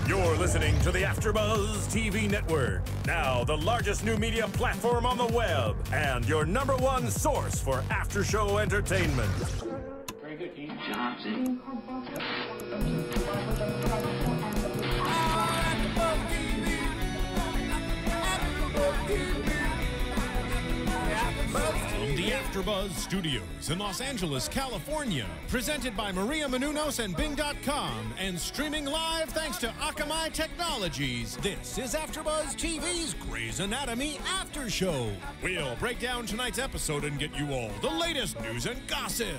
You're listening to the AfterBuzz TV network, now the largest new media platform on the web, and your #1 source for after-show entertainment. Very good, Keith. Johnson. From the AfterBuzz Studios in Los Angeles, California, presented by Maria Menounos and Bing.com, and streaming live thanks to Akamai Technologies, this is AfterBuzz TV's Grey's Anatomy After Show. We'll break down tonight's episode and get you all the latest news and gossip.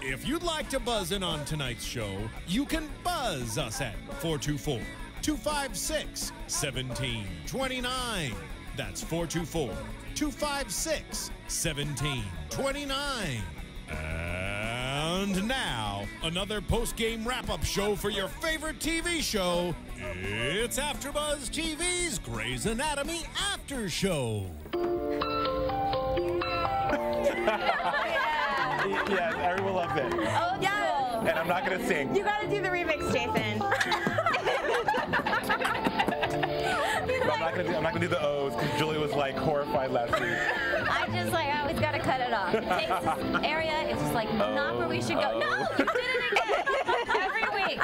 If you'd like to buzz in on tonight's show, you can buzz us at 424-256-1729. That's 424-256-1729. And now, another post-game wrap-up show for your favorite TV show. It's AfterBuzz TV's Grey's Anatomy After Show. Yes, everyone loves it. Oh, yeah. And I'm not going to sing. You got to do the remix, Jason. I'm not gonna do the O's because Julie was like horrified last week. I always gotta cut it off. It takes this area, it's just like not where we should go. No, you did it again. Every week.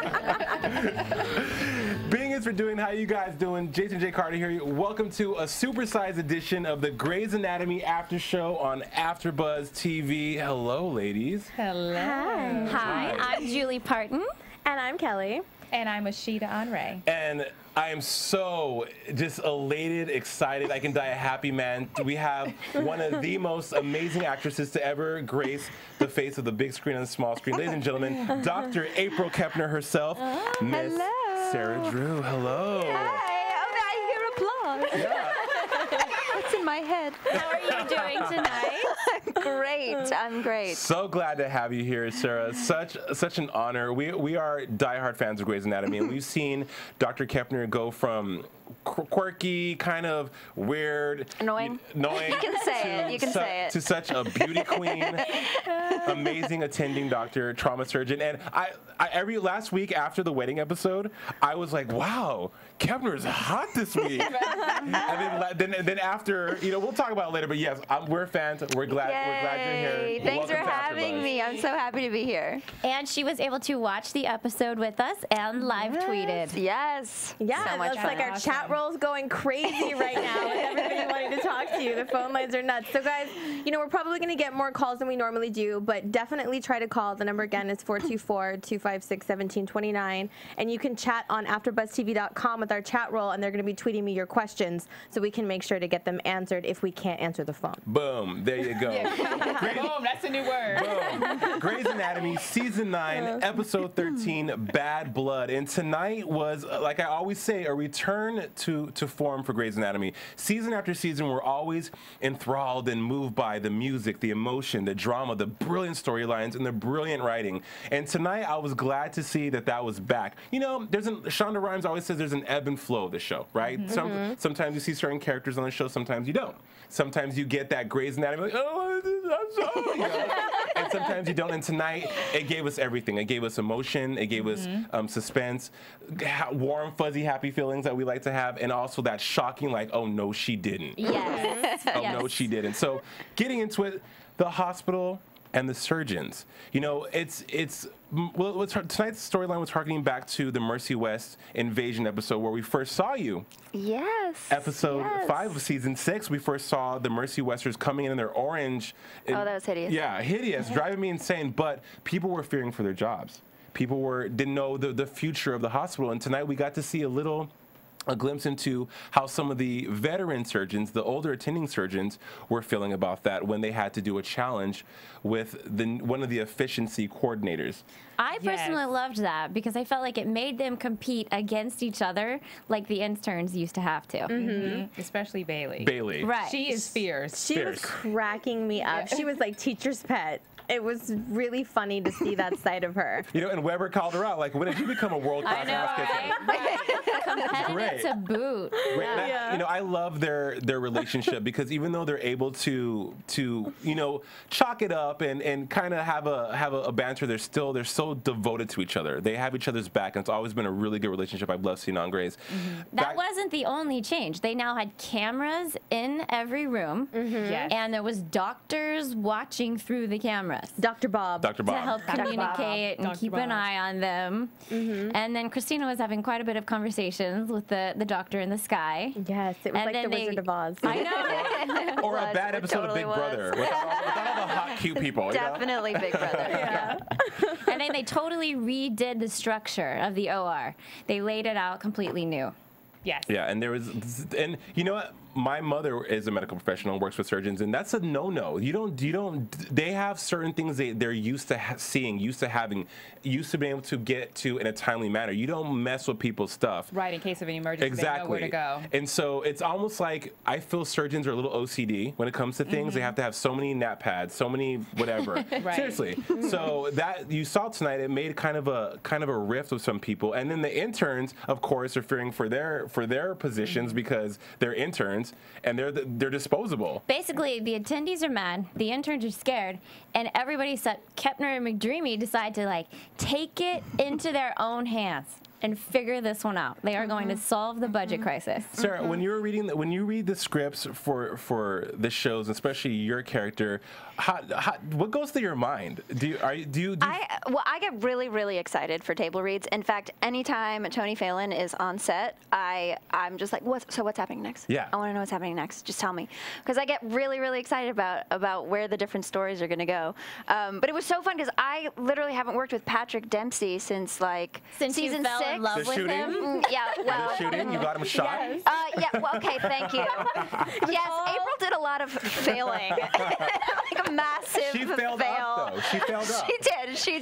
Bing is for doing. How you guys doing? Jason J. Carter here. Welcome to a supersized edition of the Grey's Anatomy After Show on AfterBuzz TV. Hello, ladies. Hello. Hi, I'm Julie Partin. And I'm Kellie. And I'm Ashida Onrae. And I am so just elated, excited. I can die a happy man. We have one of the most amazing actresses to ever grace the face of the big screen and the small screen. Ladies and gentlemen, Dr. April Kepner herself, Miss Sarah Drew. Hello. Hi, I hear applause. Yeah. What's in my head? How are you doing tonight? Great. I'm great. So glad to have you here, Sarah. Such an honor. We are diehard fans of Grey's Anatomy, and we've seen Dr. Kepner go from quirky, kind of weird, annoying. You can say it. You can say it. To such a beauty queen, amazing attending doctor, trauma surgeon, and last week after the wedding episode, I was like, wow, Kepner's hot this week. and then after, we'll talk about it later. But yes, we're fans. We're glad you're here. Thanks for Welcome to having AfterBuzz. me. I'm so happy to be here. And she was able to watch the episode with us and live tweeted. Yes. Yeah, so much it's fun. like our chat roll's going crazy right now with everybody wanting to talk to you. The phone lines are nuts. So guys, we're probably going to get more calls than we normally do, but definitely try to call. The number again is 424-256-1729, and you can chat on AfterBuzzTV.com with our chat roll, and they're going to be tweeting me your questions so we can make sure to get them answered if we can't answer the phone. Boom. There you go. Boom, that's a new word. Boom. Grey's Anatomy, Season 9, Episode 13, Bad Blood. And tonight was, like I always say, a return to form for Grey's Anatomy. Season after season, we're always enthralled and moved by the music, the emotion, the drama, the brilliant storylines, and the brilliant writing. And tonight, I was glad to see that was back. Shonda Rhimes always says there's an ebb and flow of the show, right? Mm-hmm. Sometimes you see certain characters on the show, sometimes you don't. Sometimes you get that Grey's Anatomy, like, oh, I'm sorry. And sometimes you don't. And tonight, it gave us everything. It gave us emotion. It gave us suspense, warm, fuzzy, happy feelings that we like to have, and also that shocking, like, oh, no, she didn't. Yes. Oh, no, she didn't. So getting into it, the hospital and the surgeons. Tonight's storyline was harkening back to the Mercy West invasion episode where we first saw you. Yes. Episode 5 of Season 6, we first saw the Mercy Westers coming in their orange. Oh, that was hideous. Yeah, hideous, driving me insane. But people were fearing for their jobs. People didn't know the future of the hospital. And tonight we got to see a glimpse into how some of the veteran surgeons, the older attending surgeons, were feeling about that when they had to do a challenge with one of the efficiency coordinators. I personally loved that because I felt like it made them compete against each other like the interns used to have to. Especially Bailey. Right. She is fierce. She was cracking me up. She was like teacher's pet. It was really funny to see that side of her. And Weber called her out, like, when did you become a world-class I know, ass kisser? right? Competitive to boot. Right, and you know, I love their relationship because even though they're able to you know, chalk it up and kind of have a banter, they're so devoted to each other. They have each other's back, and it's always been a really good relationship. I've loved seeing Onrae's. That wasn't the only change. They now had cameras in every room, and there was doctors watching through the cameras. Dr. Bob. Dr. Bob. To help communicate and keep an eye on them. And then Cristina was having quite a bit of conversations with the doctor in the sky. Yes, it was And like the then Wizard of Oz. I know. Or a bad episode totally of Big was. Brother without all the hot, cute people. You know? Definitely Big Brother. And then they totally redid the structure of the OR. They laid it out completely new. Yes. Yeah, and and you know what? My mother is a medical professional and works with surgeons, and that's a no-no. They have certain things they're used to seeing, used to having, used to being able to get to in a timely manner. You don't mess with people's stuff. Right, in case of an emergency, Exactly. they know where to go. And so it's almost like I feel surgeons are a little OCD when it comes to things. They have to have so many nap pads, so many whatever. Right. Seriously. So that you saw tonight, it made kind of a rift with some people. And then the interns, of course, are fearing for their positions because they're interns and they're disposable. Basically, the attendees are mad, the interns are scared, and everybody except Kepner and McDreamy decide to like take it into their own hands and figure this one out. They are going to solve the budget crisis. Sarah, when you read the scripts for the shows, especially your character, what goes through your mind? I get really, really excited for table reads. In fact, anytime Tony Phelan is on set, I'm just like, what's happening next? Yeah. I want to know what's happening next. Just tell me, because I get really, really excited about where the different stories are going to go. But it was so fun because I literally haven't worked with Patrick Dempsey since season you fell 6. in love The with shooting? him. Yeah, well. The shooting, you got him shot. Yes. Yeah, well, okay, thank you. Yes, April did a lot of failing. Like a massive She failed fail. up, though. She failed up. She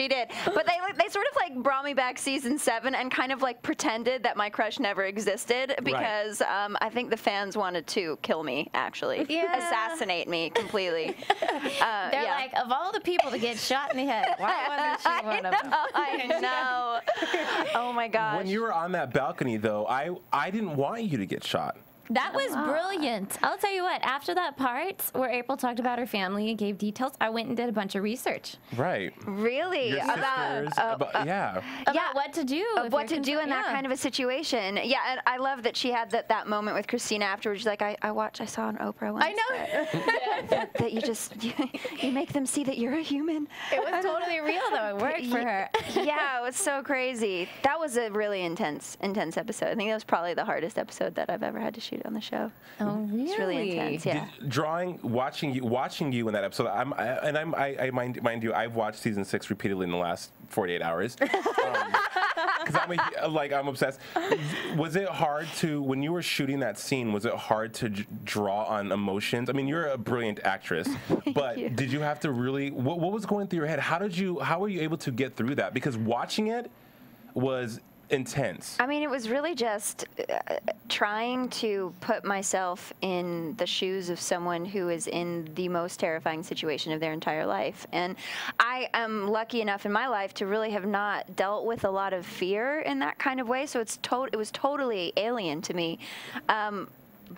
did. But they sort of like brought me back season 7 and kind of like pretended that my crush never existed because I think the fans wanted to kill me, actually. Yeah. Assassinate me completely. They're like, of all the people to get shot in the head, why wasn't she one of them? I know. Oh my gosh. When you were on that balcony, though, I didn't want you to get shot. That was brilliant. I'll tell you what, after that part where April talked about her family and gave details, I went and did a bunch of research. Right. Really? Your sisters, yeah. About what to do. if What you're to do in that kind of a situation. Yeah, and I love that she had that moment with Cristina afterwards. She's like, I saw on Oprah once. I know. That you make them see that you're a human. It was totally real, though. It worked for her. Yeah, it was so crazy. That was a really intense episode. I think that was probably the hardest episode that I've ever had to shoot on the show. Oh, really? It's really intense, yeah. Watching you in that episode, I mind you, I've watched season 6 repeatedly in the last 48 hours. Because I'm obsessed. Was it hard when you were shooting that scene, was it hard to draw on emotions? I mean, you're a brilliant actress, but did you have to really, what was going through your head? How were you able to get through that? Because watching it was intense. I mean, it was really just trying to put myself in the shoes of someone who is in the most terrifying situation of their entire life. And I am lucky enough in my life to really have not dealt with a lot of fear in that kind of way. So it was totally alien to me.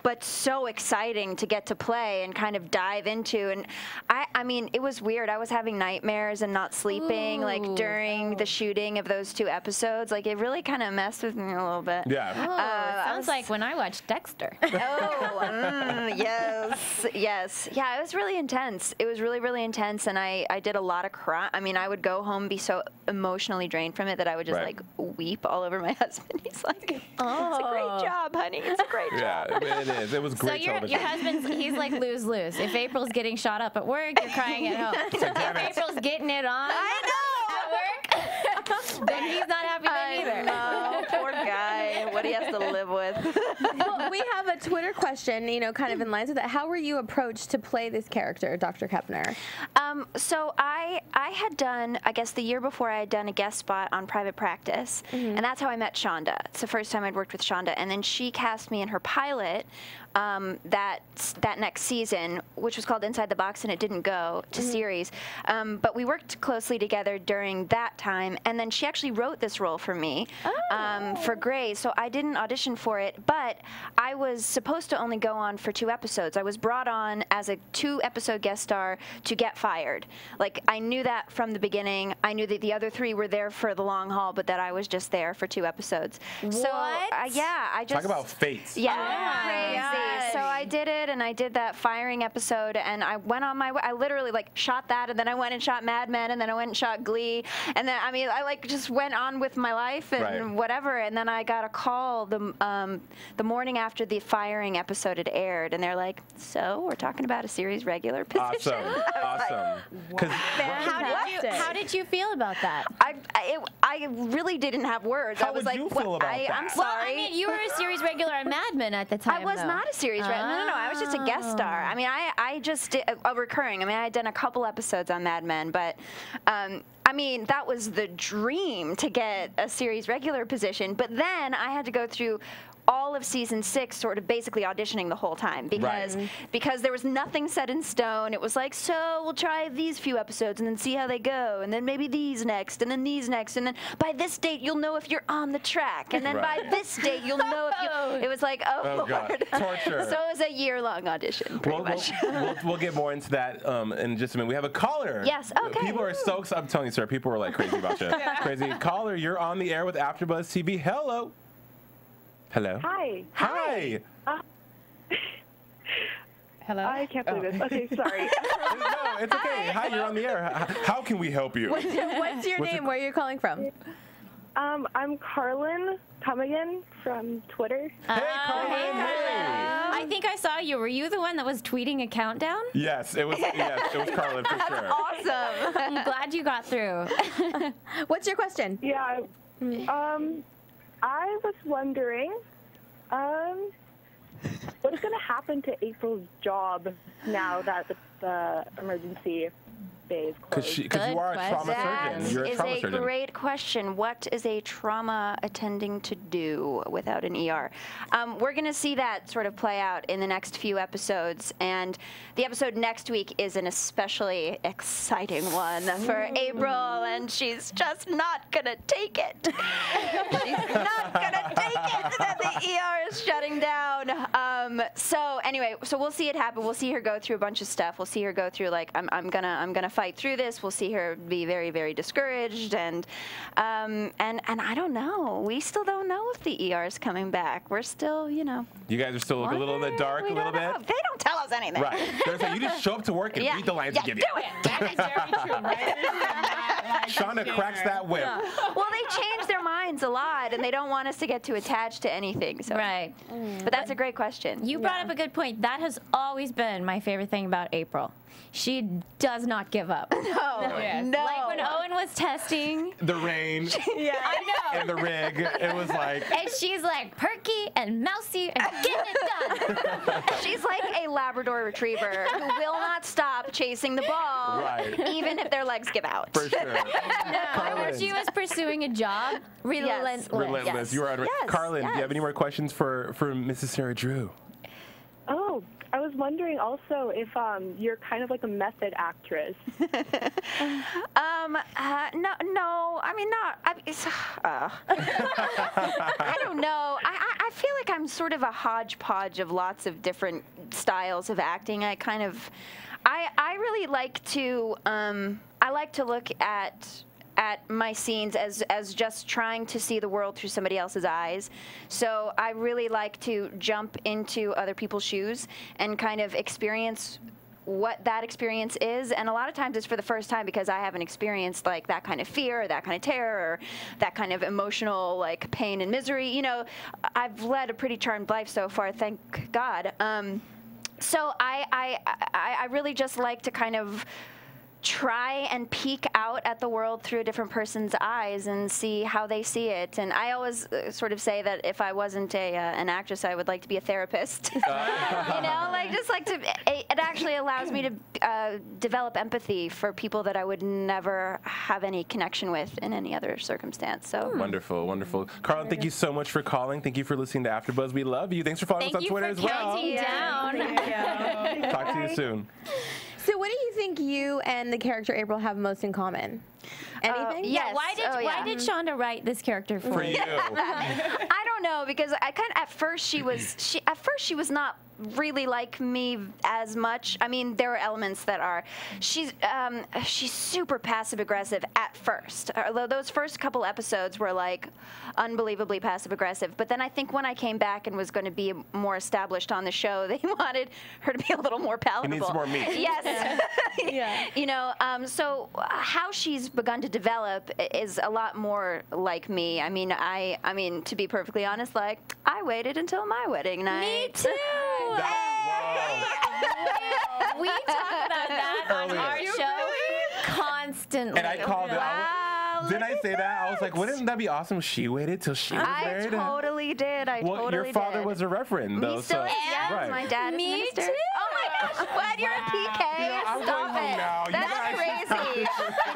But so exciting to get to play and kind of dive into. And I mean, it was weird. I was having nightmares and not sleeping during the shooting of those 2 episodes. Like, it really kind of messed with me a little bit. Yeah. It sounds like when I watched Dexter. Yes. Yeah, it was really intense. It was really, really intense. And I did a lot of cry. I mean, I would go home, be so emotionally drained from it that I would just like weep all over my husband. He's like, it's a great job, honey. It's a great job. Yeah, it is. It was great television. Your husband's, he's like lose-lose. If April's getting shot up at work, you're crying at home. If April's getting it on at work, then he's not happy then either. No, poor guy. What he has to live with. Well, we have a Twitter question, kind of in line with that. How were you approached to play this character, Dr. Kepner? So I had done, I guess the year before, I had done a guest spot on Private Practice, and that's how I met Shonda. It's the first time I'd worked with Shonda, and then she cast me in her pilot that next season, which was called Inside the Box, and it didn't go to series. But we worked closely together during that time, and then she actually wrote this role for me for Grey's. So I didn't audition for it, but I was supposed to only go on for 2 episodes. I was brought on as a 2-episode guest star to get fired. Like, I knew that from the beginning. I knew that the other 3 were there for the long haul, but that I was just there for 2 episodes. So, yeah, I just... Talk about fate. Yeah, crazy. So I did it, and I did that firing episode, and I went on my way. I literally, like, shot that, and then I went and shot Mad Men, and then I went and shot Glee, and then, I mean, I, like, just went on with my life and whatever, and then I got a call the morning after the firing episode had aired, and they're like, so we're talking about a series regular position. Awesome. How did you feel about that? I really didn't have words. How I was would like, you feel about that? I'm Well, sorry. I mean, you were a series regular on Mad Men at the time. I was not a series regular. No, I was just a guest star. I mean, I just did a recurring. I mean, I had done a couple episodes on Mad Men, but I mean, that was the dream to get a series regular position. But then I had to go through all of season 6 sort of basically auditioning the whole time because there was nothing set in stone. It was like, so we'll try these few episodes and then see how they go, and then maybe these next, and then these next, and then by this date you'll know if you're on the track, and then by this date you'll know if you... It was like, oh Lord. God. Torture. So it was a year-long audition, pretty much. We'll get more into that in just a minute. We have a caller. Yes, okay. People are so excited. I'm telling you, sir, people were like crazy about you. Crazy. Caller, you're on the air with AfterBuzz TV. Hello. Hello. Hi. Hi. Hello? I can't believe this. Okay, sorry. No, it's okay. Hi, you're on the air. How can we help you? What's your name? Where are you calling from? I'm Carlin Cummigan from Twitter. Hey, Carlin. Hey. I think I saw you. Were you the one that was tweeting a countdown? Yes, it was Carlin for sure. Awesome. I'm glad you got through. What's your question? Yeah. I was wondering, what's going to happen to April's job now that the emergency bay is closed? Because you are a trauma surgeon. You're a trauma surgeon. That is a great question. What is a trauma attending to do without an ER? We're going to see that sort of play out in the next few episodes, and the episode next week is an especially exciting one for April, and she's just not going to take it. She's not going to take it that the ER is shutting down. So anyway, so we'll see it happen. We'll see her go through a bunch of stuff. We'll see her go through, like, I'm gonna fight through this. We'll see her be very, very discouraged, and I don't know. We still don't know if the ER is coming back. We're still, you know. You guys are still a little in the dark a little bit? They don't tell us anything. Right. They're saying, you just show up to work and read the lines they give you. Do it. That is very true, right? Shauna cracks that whip. Well, they change their minds a lot, and they don't want us to get too attached to anything. So. Right. But that's a great question. You brought up a good point. That has always been my favorite thing about April. She does not give up. No. Like when Owen was testing. The rain. Yeah, I know. And the rig. It was like. And she's like perky and mousy and getting it done. She's like a Labrador Retriever who will not stop chasing the ball, even if their legs give out. For sure. When she was pursuing a job, relentless. Relentless. You are on. Carlin, do you have any more questions for Mrs. Sarah Drew? Oh, I was wondering also if you're kind of like a method actress. No. I mean, not. I don't know. I feel like I'm sort of a hodgepodge of lots of different styles of acting. I really like to. I like to look at my scenes as just trying to see the world through somebody else's eyes. So I really like to jump into other people's shoes and kind of experience what that experience is. And a lot of times it's for the first time because I haven't experienced like that kind of fear or that kind of terror or that kind of emotional like pain and misery. You know, I've led a pretty charmed life so far, thank God. So I really just like to kind of try and peek out at the world through a different person's eyes and see how they see it. And I always sort of say that if I wasn't an actress, I would like to be a therapist. You know, like just like to. It actually allows me to develop empathy for people that I would never have any connection with in any other circumstance. So wonderful, wonderful. Carlin, thank you so much for calling. Thank you for listening to AfterBuzz. We love you. Thanks for following us on Twitter as well. Thank you for counting down. Talk to you soon. So what do you think you and the character April have most in common? Anything? Yes. Why did Shonda write this character for you? I don't know, because I kind of at first she was not really like me as much. I mean, there are elements that are. She's super passive aggressive at first. Although those first couple episodes were like unbelievably passive aggressive. But then I think when I came back and was going to be more established on the show, they wanted her to be a little more palatable. It needs more meat. Yes. Yeah. You know, so how she's begun to develop is a lot more like me. I mean, to be perfectly honest, like I waited until my wedding night. Me too. We talk about that on our show constantly. And I called it. Didn't I say that? I was like, wouldn't that be awesome if she waited till she was married? I totally did. Well, your father was a referend, though. Me still so, is, yes. Right. My dad is a minister. too. Oh my gosh, what? You're a PK? You know, I'm Stop with you it. now. That's crazy.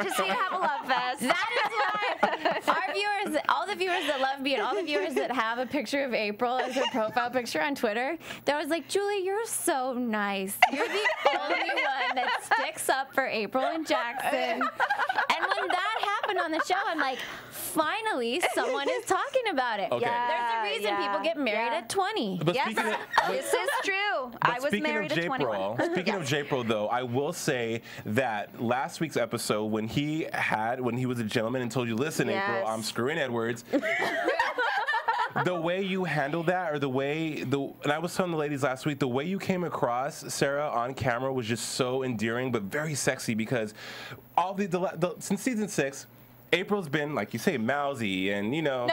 Just so you have a love fest. That is why our viewers, all the viewers that love me and all the viewers that have a picture of April as their profile picture on Twitter, they're always like, Julie, you're so nice. You're the only one that sticks up for April and Jackson. And when that happened on the show, I'm like, finally, someone is talking about it. Okay. There's a reason people get married at 20. But Yes, this is true. I was married at 21. Speaking of J-Pro, though, I will say that last week's episode, when he was a gentleman and told you, listen, Yes. April, I'm screwing Edwards. The way you handled that, or and I was telling the ladies last week, the way you came across, Sarah, on camera was just so endearing, but very sexy, because all since season 6, April's been, like you say, mousy and, you know,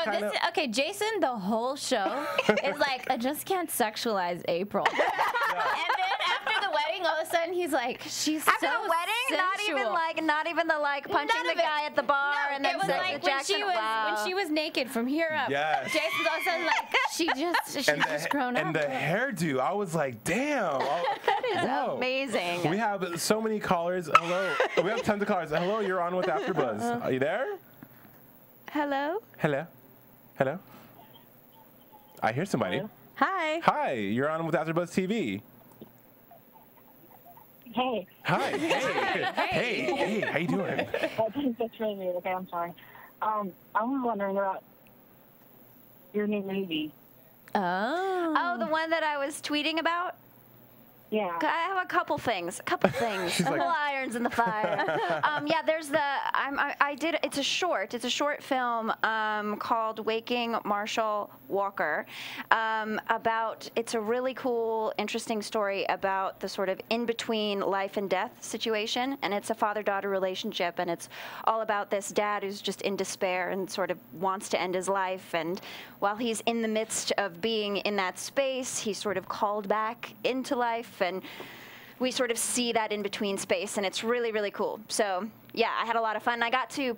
okay, Jason, the whole show is like, I just can't sexualize April. And then after the wedding, all of a sudden, he's like, she's After so the wedding, sensual. not even the punching the guy at the bar and then it was sex like with when Jackson. when she was naked from here up. Yes. Jason's all of a sudden like, she's just grown up. And the hairdo, I was like, damn. That is amazing. We have so many callers. Hello. We have tons of callers. Hello, you're on with AfterBuzz. Are you there? Hello? Hello? Hello? I hear somebody. Hello? Hi. Hi, you're on with AfterBuzz TV. Hey. Hi. Hey, how you doing? That's really weird. Okay, I'm sorry. I was wondering about your new movie. Oh, the one that I was tweeting about? Yeah. I have a couple things. She's like, irons in the fire. Yeah, there's it's a short film called Waking Marshall Walker. It's a really cool, interesting story about the sort of in-between life and death situation. And it's a father-daughter relationship. And it's all about this dad who's just in despair and sort of wants to end his life. And while he's in the midst of being in that space, he's sort of called back into life. And we sort of see that in-between space, and it's really, really cool. So, yeah, I had a lot of fun. I got to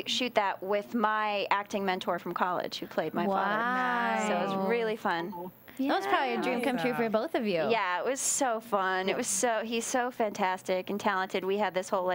shoot that with my acting mentor from college who played my father. Nice. So it was really fun. That was probably a dream come true for both of you. Yeah, it was so fun. He's so fantastic and talented. We had this whole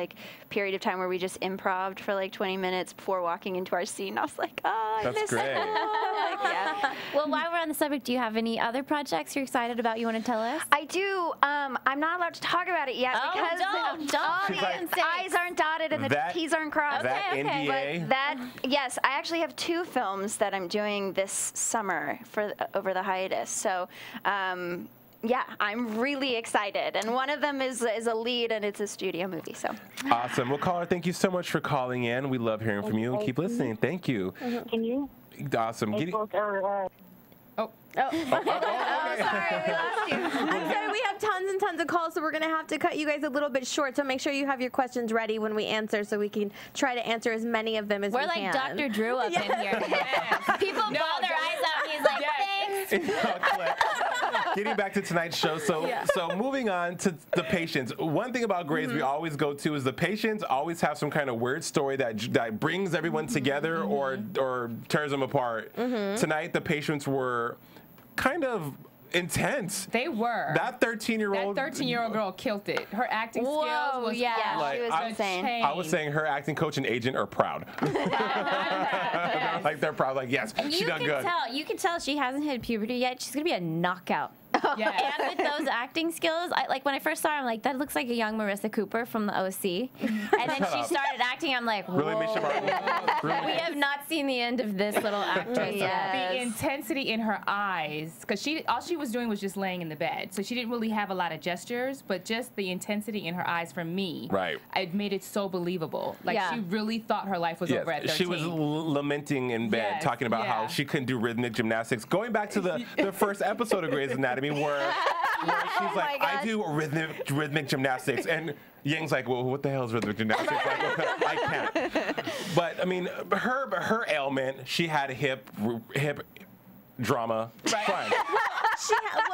period of time where we just improv'd for 20 minutes before walking into our scene. I was like, oh, I miss great. it. Yeah. Well, while we're on the subject, do you have any other projects you're excited about you want to tell us? I do. I'm not allowed to talk about it yet because don't all be the insane. I's aren't dotted and the T's aren't crossed. That NDA? But yes, I actually have 2 films that I'm doing this summer over the hiatus. So, yeah, I'm really excited. And one of them is a lead, and it's a studio movie. So Awesome. Well, caller, thank you so much for calling in. We love hearing from you. Keep listening. Thank you. Can you? Awesome. Sorry, we lost you. I'm sorry, we have tons and tons of calls, so we're going to have to cut you guys a little bit short. So make sure you have your questions ready when we answer, so we can try to answer as many of them as we can. We're like Dr. Drew up in here. People ball their eyes out, and he's like, thanks. Getting back to tonight's show, so moving on to the patients. One thing about Grey's we always go to is the patients always have some kind of weird story that brings everyone together or tears them apart. Tonight, the patients were kind of intense. They were. That 13-year-old. That 13-year-old girl killed it. Her acting skills was she was insane. I was saying her acting coach and agent are proud. Like they're proud. Like yes, she done good. You can tell she hasn't hit puberty yet. She's gonna be a knockout. Yes. And with those acting skills, like when I first saw her, I'm like, that looks like a young Marissa Cooper from the OC. And then she started acting, I'm like, whoa. Really, Misha Barton? We have not seen the end of this little actress yet. The intensity in her eyes, because all she was doing was just laying in the bed, so she didn't really have a lot of gestures, but just the intensity in her eyes for me, it made it so believable. Like she really thought her life was over at 13. She was lamenting in bed, talking about how she couldn't do rhythmic gymnastics. Going back to the first episode of Grey's Anatomy, where she's like, I do rhythmic gymnastics, and Yang's like, well, what the hell is rhythmic gymnastics? Like, I can't. But I mean, her ailment, she had hip drama. Fine.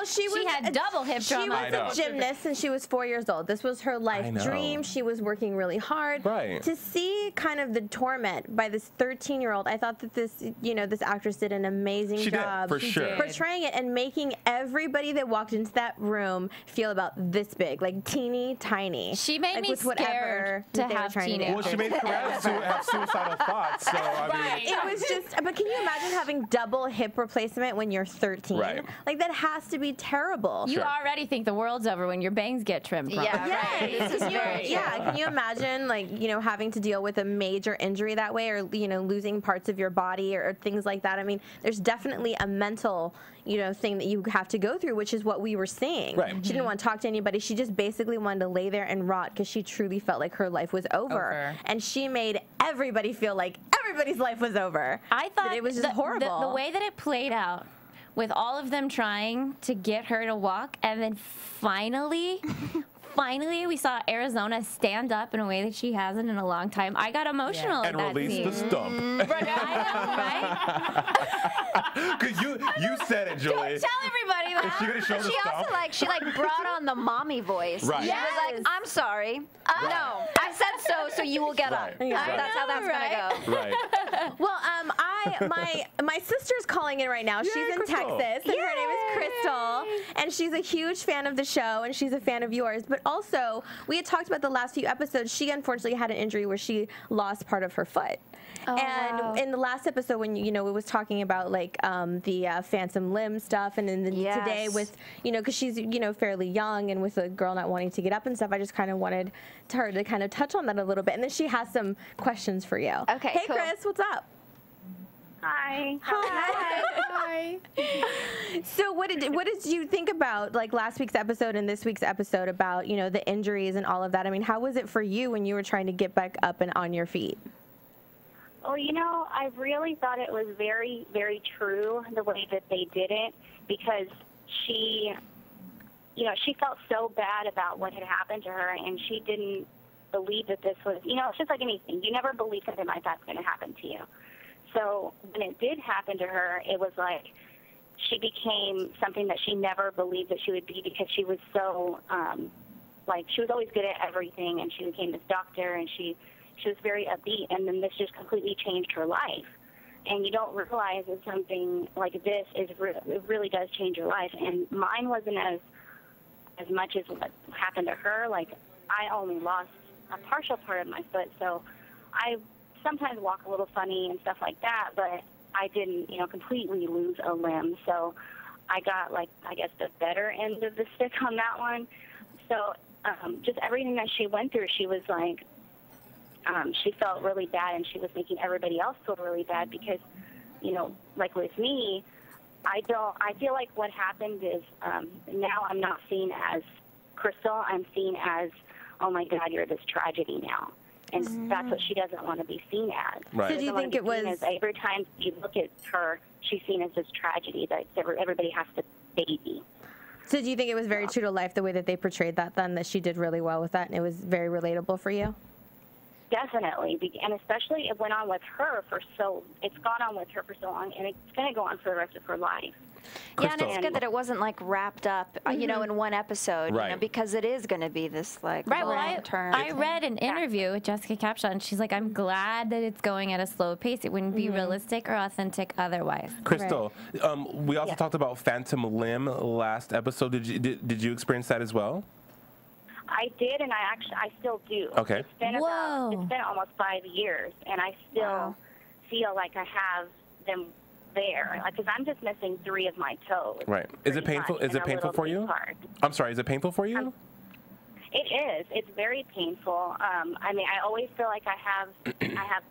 She had double hip drama. She was a gymnast and she was 4 years old. This was her life dream. She was working really hard. Right. To see kind of the torment by this 13-year-old, I thought that this actress did an amazing job. She did, portraying it and making everybody that walked into that room feel about this big, like teeny tiny. She made me with whatever scared to have teenagers. Well, she made Perez have suicidal thoughts. So I mean, it was just. But can you imagine having double hip replacement when you're 13? Right. Like that has to be terrible. You already think the world's over when your bangs get trimmed. Can you imagine, like, having to deal with a major injury that way, or losing parts of your body or things like that? I mean, there's definitely a mental thing that you have to go through, which is what we were seeing. Right. She didn't want to talk to anybody. She just basically wanted to lay there and rot because she truly felt like her life was over. And she made everybody feel like everybody's life was over. I thought that it was just horrible. The way that it played out, with all of them trying to get her to walk, and then finally we saw Arizona stand up in a way that she hasn't in a long time. I got emotional at that release scene. the stump. Because you said it, Julie. Don't tell everybody that. Is she gonna show the stump? She brought on the mommy voice. Right. She was like, I'm sorry. No, I said so you will get up. That's how that's gonna go. Right. Well, my sister's calling in right now. She's in Crystal. Texas, and her name is Crystal, and she's a huge fan of the show, and she's a fan of yours. But also, we had talked about the last few episodes. She unfortunately had an injury where she lost part of her foot. And in the last episode, when it was talking about like the phantom limb stuff, and then today with because she's fairly young, and with a girl not wanting to get up and stuff, I just kind of wanted her to kind of touch on that a little bit. And then she has some questions for you. Okay. Hey, cool. Chris, what's up? Hi. Hi. So what did you think about like last week's episode and this week's episode about the injuries and all of that? I mean, how was it for you when you were trying to get back up and on your feet? Well, I really thought it was very, very true the way that they did it, because she felt so bad about what had happened to her, and she didn't believe that this was, it's just like anything. You never believe something like that's going to happen to you. So when it did happen to her, it was like she became something that she never believed that she would be, because she was so, she was always good at everything, and she became this doctor, and she was very upbeat, and then this just completely changed her life. And you don't realize that something like this it really does change your life. And mine wasn't as much as what happened to her. Like, I only lost a partial part of my foot, so I sometimes walk a little funny and stuff like that, but I didn't, completely lose a limb. So I got, the better end of the stick on that one. So just everything that she went through, she was like, she felt really bad, and she was making everybody else feel really bad because, like with me, I feel like what happened is now I'm not seen as Crystal. I'm seen as, oh my God, you're this tragedy now. And that's what she doesn't want to be seen as. Right. So do you think it was... Every time you look at her, she's seen as this tragedy that everybody has to baby. So do you think it was very true to life the way that they portrayed that then, that she did really well with that, and it was very relatable for you? Definitely, and especially it went on with her it's gone on with her for so long, and it's going to go on for the rest of her life. Yeah, and it's good that it wasn't like wrapped up, in one episode, Right. because it is going to be this like Right. Well, long-term. I read an interview with Jessica Capshaw, and she's like, "I'm glad that it's going at a slow pace. It wouldn't be realistic or authentic otherwise." Crystal, we also talked about phantom limb last episode. Did you experience that as well? I did, and I still do. Okay. It's been almost 5 years, and I still feel like I have them there. Like, because I'm just missing 3 of my toes. Right. Is it painful? Is it painful for you? I'm sorry. Is it painful for you? It is. It's very painful. I mean, I always feel like I have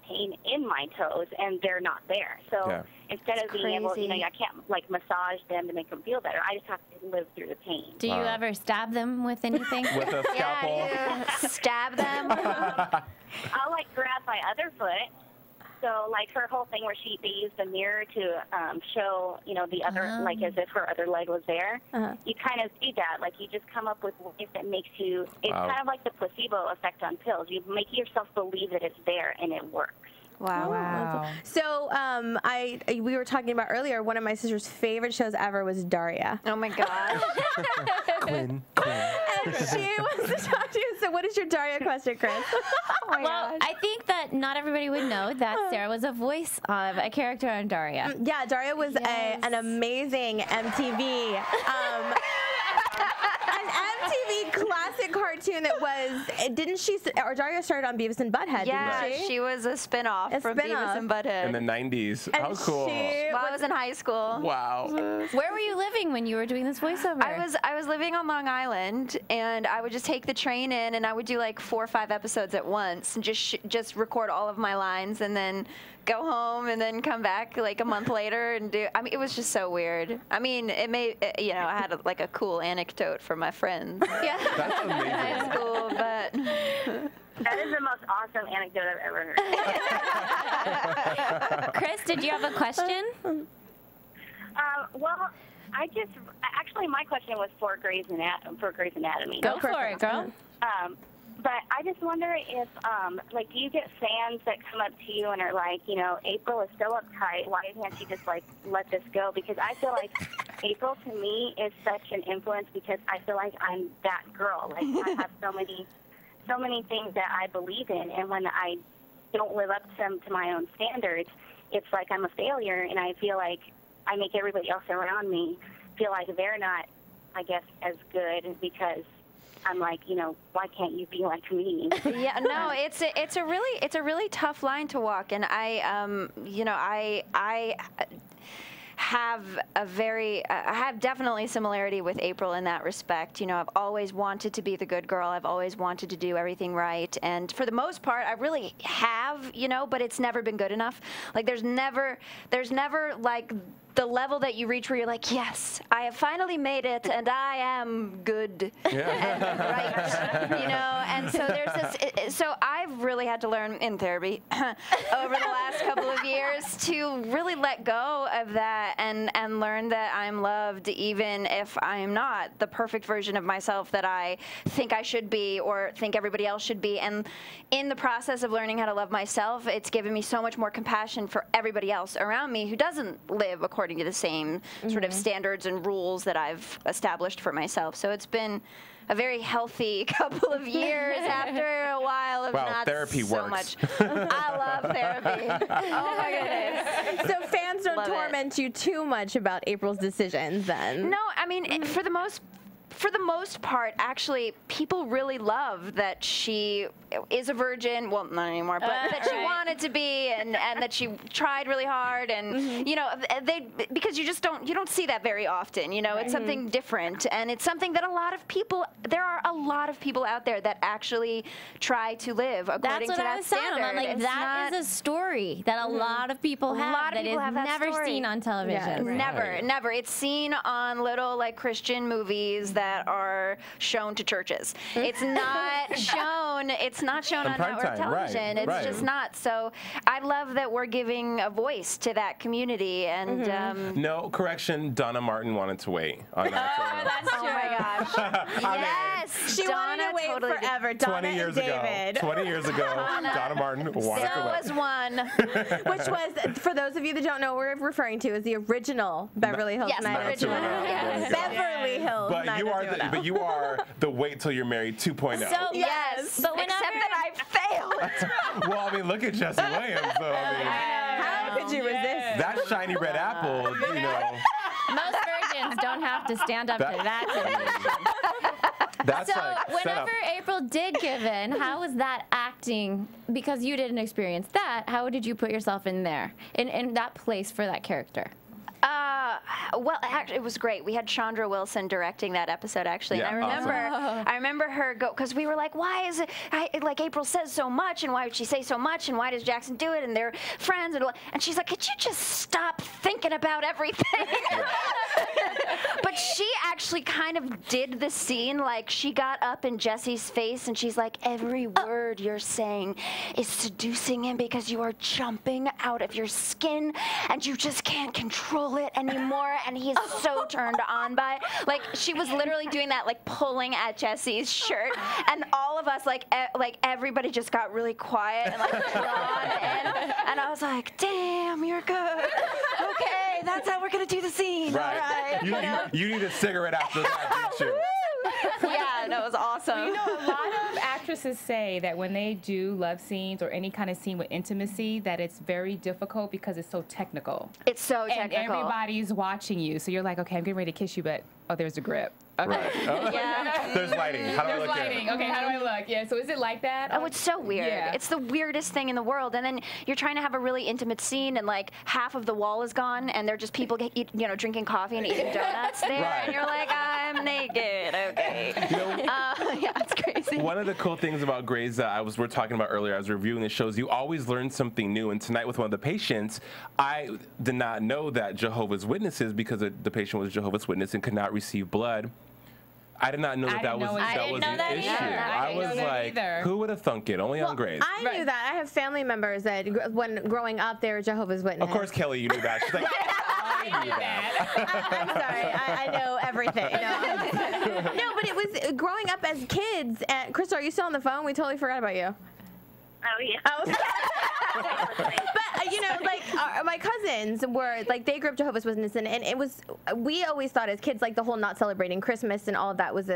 pain in my toes, and they're not there. So instead of being able, I can't like massage them to make them feel better. I just have to live through the pain. Do you ever stab them with anything? With a scalpel? Yeah, stab them. I'll like grab my other foot. So, like, her whole thing where they used the mirror to show, the other, like, as if her other leg was there. You kind of see that. Like, you just come up with ways that makes you, it's kind of like the placebo effect on pills. You make yourself believe that it's there, and it works. Wow. So we were talking about earlier, one of my sister's favorite shows ever was Daria. Oh, my gosh. Quinn. And she wants to talk to you. So what is your Daria question, Chris? Well, I think that not everybody would know that Sarah was a voice of a character on Daria. Yeah, Daria was an amazing MTV. An MTV classic cartoon that was, or Daria started on Beavis and Butthead, didn't she? She was a spin-off from Beavis and Butthead. In the 90s. And How cool. While I was in high school. Wow. Where were you living when you were doing this voiceover? I was living on Long Island, and I would just take the train in, and I would do like 4 or 5 episodes at once, and just record all of my lines, and then go home, and then come back like a month later and do. I mean, it was just so weird. I mean, I had like a cool anecdote for my friends. Yeah. That's amazing. High school, but. That is the most awesome anecdote I've ever heard. Chris, did you have a question? Well, actually, my question was for Grey's Anatomy. Go for it, girl. But I just wonder if, do you get fans that come up to you and are like, April is so uptight. Why can't she just, like, let this go? Because I feel like April, to me, is such an influence because I feel like I'm that girl. Like, I have so many things that I believe in, and when I don't live up to them to my own standards, it's like I'm a failure, and I feel like I make everybody else around me feel like they're not, I guess, as good because I'm like, why can't you be like me? Yeah, no, it's a really tough line to walk, and I have definitely similarity with April in that respect. I've always wanted to be the good girl. I've always wanted to do everything right, and for the most part, I really have, but it's never been good enough. Like there's never like the level that you reach where you're like, yes, I have finally made it, and I am good and right, and so there's this. So I've really had to learn in therapy over the last couple of years to really let go of that and learn that I'm loved even if I'm not the perfect version of myself that I think I should be or think everybody else should be. And in the process of learning how to love myself, it's given me so much more compassion for everybody else around me who doesn't live according to the same sort of standards and rules that I've established for myself. So it's been a very healthy couple of years after a while of not therapy so works. much. I love therapy. Oh my goodness. So fans don't torment you too much about April's decisions then? No, I mean, for the most part, actually, people really love that she is a virgin. Well, not anymore, but that she wanted to be, and that she tried really hard, and because you don't see that very often. It's something different, and it's something that there are a lot of people out there that actually try to live according to that standard. I'm like, that is a story that a lot of people have that is never seen on television. Yeah, never. It's seen on little like Christian movies that are shown to churches. It's not shown. It's not shown on network television. It's just not. So I love that we're giving a voice to that community. And no, correction. Donna Martin wanted to wait on that. That's true. Oh my gosh. Yes, she wanted to wait forever. Donna 20 years and David. ago. 20 years ago, Donna Martin wanted to wait. So was one. Which was, for those of you that don't know, what we're referring to is the original Beverly Hills 90210. Yes. Beverly Hills. But you are the wait till you're married 2.0. So yes, but except that I failed. Well, I mean, look at Jesse Williams. So, how could you resist? That shiny red apple, Most virgins don't have to stand up to that temptation. That's so like whenever April did give in, how was that acting? Because you didn't experience that, how did you put yourself in there, in that place for that character? Well, actually, it was great. We had Chandra Wilson directing that episode, actually. Yeah, and I remember her go, because we were like, why is it, like April says so much, and why would she say so much, and why does Jackson do it, and they're friends, and she's like, could you just stop thinking about everything? But she actually kind of did the scene, like she got up in Jesse's face, and she's like, every word you're saying is seducing him because you are jumping out of your skin, and you just can't control it anymore, and he is so turned on by it. Like, she was literally doing that, like pulling at Jesse's shirt, and all of us, like everybody just got really quiet and like drawn in, and I was like, damn, you're good. Okay, that's how we're gonna do the scene. Right. All right. You need a cigarette after that, don't you? Yeah, no, it was awesome. Well, you know, a lot of actresses say that when they do love scenes or any kind of scene with intimacy, that it's very difficult because it's so technical. It's so technical. And everybody's watching you, so you're like, okay, I'm getting ready to kiss you, but oh, there's a grip. Okay. Right. Oh. Yeah. There's lighting. How do I There's look lighting. at it? Okay, how do I look? Yeah, so is it like that? Oh, it's so weird. Yeah. It's the weirdest thing in the world. And then you're trying to have a really intimate scene, and like half of the wall is gone, and they're just people drinking coffee and eating donuts there, Right. and you're like, I'm naked. Okay. You know, Yeah, it's crazy. one of the cool things about Grey's that we're talking about earlier, I was reviewing the shows, you always learn something new. And tonight with one of the patients, I did not know that Jehovah's Witnesses, because the patient was Jehovah's Witness and could not receive blood. I did not know that was an issue. I was like, who would have thunk it? Only on Grey's. I knew that. I have family members that, when growing up, they were Jehovah's Witnesses. Of course, Kelly, you knew that. She's like, I knew that. I'm sorry. I know everything. No, but it was growing up as kids. And Crystal, are you still on the phone? We totally forgot about you. Oh, yeah. But, like, my cousins were, like, they grew up Jehovah's Witnesses, and it was, we always thought as kids, like, the whole not celebrating Christmas and all of that was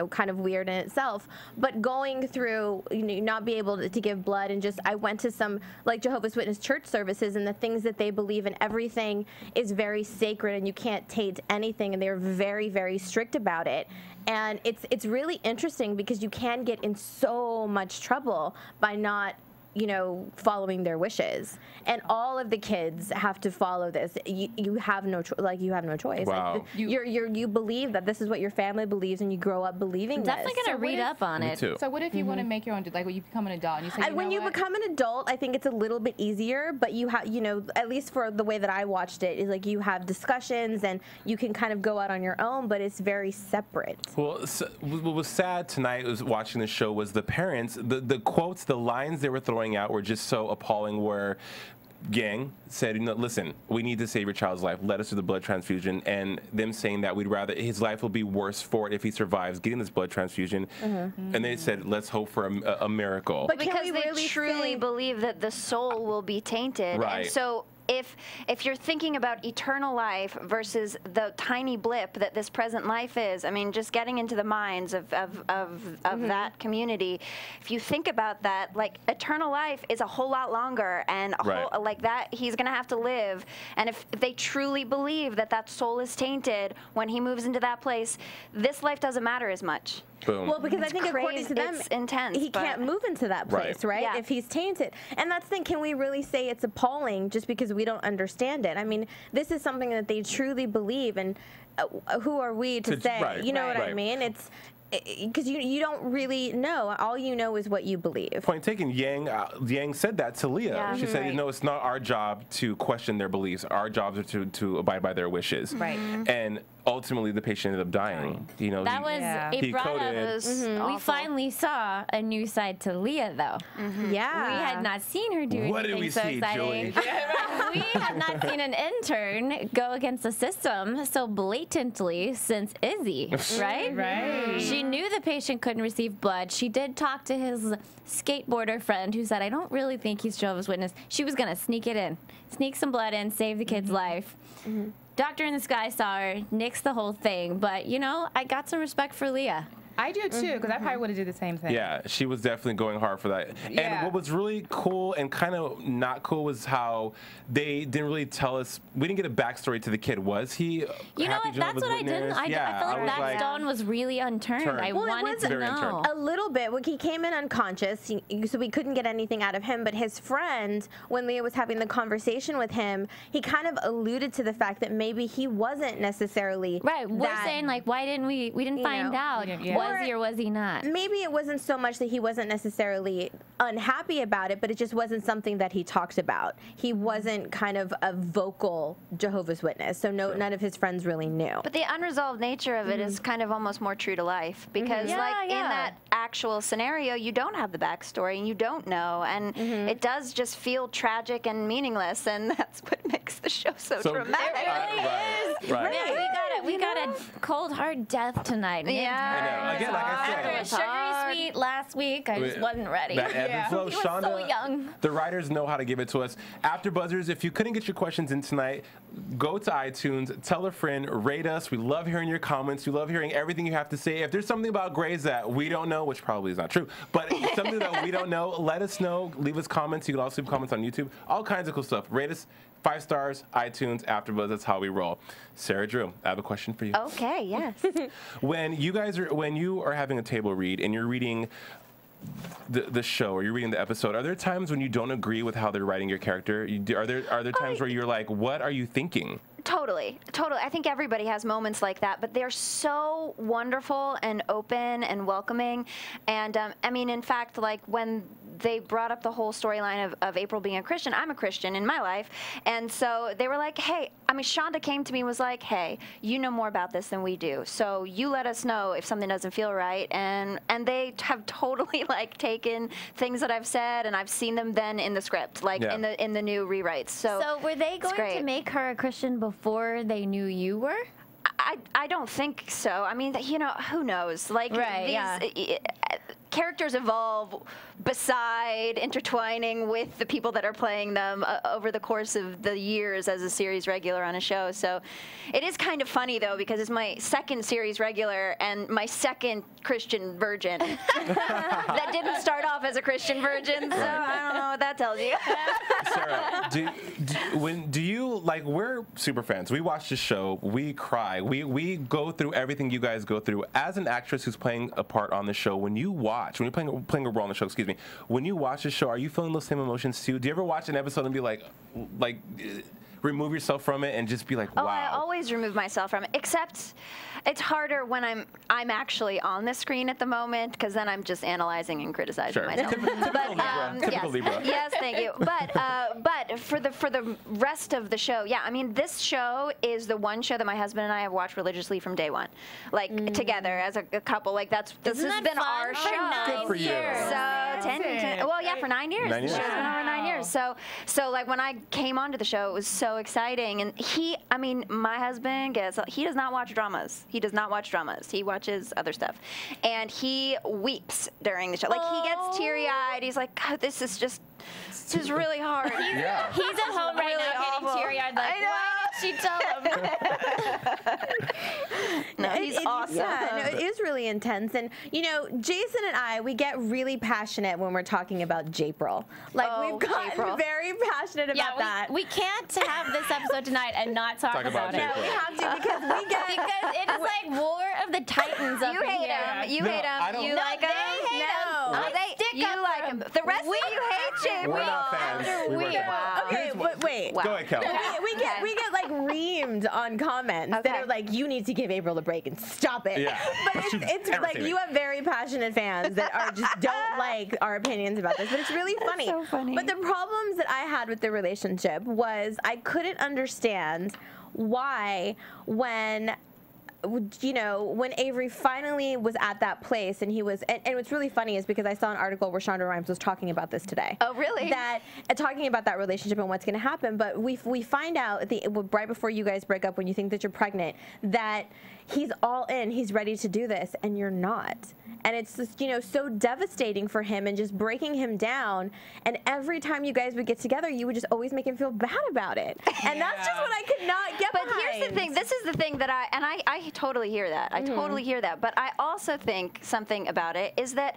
kind of weird in itself. But going through, not be able to give blood, and just, I went to some, like, Jehovah's Witness church services, and the things that they believe in, everything is very sacred, and you can't taint anything, and they're very, very strict about it. And it's really interesting because you can get in so much trouble by not following their wishes, and all of the kids have to follow this. You have no choice. Wow. Like, you believe that this is what your family believes, and you grow up believing I'm definitely this. gonna read up on it. too. So what if you want to make your own, like when you become an adult and you say, When you become an adult, I think it's a little bit easier, but you have, at least for the way that I watched it, is like you have discussions and you can kind of go out on your own, but it's very separate. Well, what was sad tonight was watching the show was the parents, the quotes, the lines they were throwing out were just so appalling, where Yang said, listen, we need to save your child's life. Let us do the blood transfusion. And them saying that we'd rather, his life will be worse for it if he survives getting this blood transfusion. Mm-hmm. And they said, let's hope for a miracle. But because they really truly believe that the soul will be tainted. Right. And so if you're thinking about eternal life versus the tiny blip that this present life is, I mean, just getting into the minds of that community, if you think about that, like, eternal life is a whole lot longer, and whole, like that, he's going to have to live. And if they truly believe that that soul is tainted when he moves into that place, this life doesn't matter as much. Boom. Well, because It's I think according to them, it's intense, he can't move into that place, right? Yeah. If he's tainted. And that's the thing, can we really say it's appalling just because we don't understand it? I mean, this is something that they truly believe, and who are we to say? Right. You know what I mean? It's because you don't really know. All you know is what you believe. Point taken. Yang said that to Leah. Yeah. She said, it's not our job to question their beliefs. Our jobs are to abide by their wishes. Right. And ultimately, the patient ended up dying. That was he brought up. coded. We finally saw a new side to Leah, though. Yeah. We had not seen her do What did anything we so see, exciting. Julie? We have not seen an intern go against the system so blatantly since Izzy, right? Right. She knew the patient couldn't receive blood. She did talk to his skateboarder friend who said, I don't really think he's Jehovah's Witness. She was going to sneak it in, sneak some blood in, save the kid's life. Doctor in the Sky saw her, nixed the whole thing. But, I got some respect for Leah. I do too, because I probably would have did the same thing. Yeah, she was definitely going hard for that. Yeah. And what was really cool and kind of not cool was how they didn't really tell us. We didn't get a backstory to the kid. Was he? You know what? That's what I didn't. I felt like that stone was really unturned. I wanted to know. A little bit. He came in unconscious, so we couldn't get anything out of him. But his friend, when Leah was having the conversation with him, he kind of alluded to the fact that maybe he wasn't necessarily right. We're saying like, why didn't we didn't find out? Was he or was he not? Maybe it wasn't so much that he wasn't necessarily unhappy about it, but it just wasn't something that he talked about. He wasn't kind of a vocal Jehovah's Witness, so none of his friends really knew. But the unresolved nature of it is kind of almost more true to life, because in that actual scenario, you don't have the backstory and you don't know, and it does just feel tragic and meaningless, and that's what makes the show so dramatic. It really is. Right. Yeah, we got a cold hard death tonight. Yeah. I know. Again, like I said, after a sugary sweet last week, I just wasn't ready. That ebb and flow. He was Shonda, so young. The writers know how to give it to us. AfterBuzzers, if you couldn't get your questions in tonight, go to iTunes, tell a friend, rate us. We love hearing your comments. We love hearing everything you have to say. If there's something about Grey's that we don't know, which probably is not true, but something that we don't know, let us know. Leave us comments. You can also leave comments on YouTube. All kinds of cool stuff. Rate us 5 stars, iTunes, AfterBuzz. That's how we roll. Sarah Drew, I have a question for you. Okay, yes. When you are having a table read and you're reading the show or you're reading the episode, are there times when you don't agree with how they're writing your character? Are there times where you're like, what are you thinking? Totally. I think everybody has moments like that, but they're so wonderful and open and welcoming. And I mean, in fact, like when they brought up the whole storyline of April being a Christian, I'm a Christian in my life. And so they were like, hey, I mean, Shonda came to me and was like, hey, you know more about this than we do. So you let us know if something doesn't feel right. And they have totally like taken things that I've said, and I've seen them then in the script, like in the new rewrites. So were they going to make her a Christian before they knew you were? I don't think so. I mean, you know, who knows? Like, characters evolve beside intertwining with the people that are playing them over the course of the years as a series regular on a show. So it is kind of funny, though, because it's my second series regular and my second Christian virgin that didn't start off as a Christian virgin. So I don't know what that tells you. Sarah, do you, like, we're super fans. We watch the show. We cry. We go through everything you guys go through. As an actress who's playing a part on the show, when you're playing a role on the show, excuse me, when you watch the show, are you feeling those same emotions too? Do you ever watch an episode and be like remove yourself from it and just be like, wow? Oh, I always remove myself from it, except it's harder when I'm actually on the screen at the moment, because then I'm just analyzing and criticizing myself. Typical Libra. Yes, thank you. But for the rest of the show, yeah, I mean, this show is the one show that my husband and I have watched religiously from day one, like together as a couple. Like this has been our show. Good for you. So 10, well, yeah, for 9 years. 9 years. The show's been over 9 years. So like when I came onto the show, it was so exciting. And my husband he does not watch dramas. He does not watch dramas. He watches other stuff. And he weeps during the show. Like, he gets teary-eyed. He's like, God, this is really hard. He's at home right now getting teary-eyed, like, why did she tell him? No, he's awesome. Yeah, no, it is really intense. And, you know, Jason and I, we get really passionate when we're talking about J-April. Like, we've gotten very passionate about that. We can't have this episode tonight and not talk about it. No, we have to, because we get... Because it is like War of the Titans up You hate him. You hate him. You like him. You like him. The rest of you hate J-April. We're not fans. Okay, but wait. Go ahead, Kelly. We get like reamed on comments that are like, you need to give April a break and stop it. Yeah. But it's like you have very passionate fans that are just don't like our opinions about this. But it's really funny. So funny. But the problems that I had with the relationship was I couldn't understand why when Avery finally was at that place and he was, and what's really funny is because I saw an article where Shonda Rhimes was talking about this today. Oh, really? Talking about that relationship and what's going to happen. But we find out right before you guys break up, when you think that you're pregnant, that he's all in, he's ready to do this, and you're not. And it's just, so devastating for him and just breaking him down. And every time you guys would get together, you would just always make him feel bad about it. And that's just what I could not get behind. But here's the the thing that I totally hear that. I totally hear that. But I also think something about it is that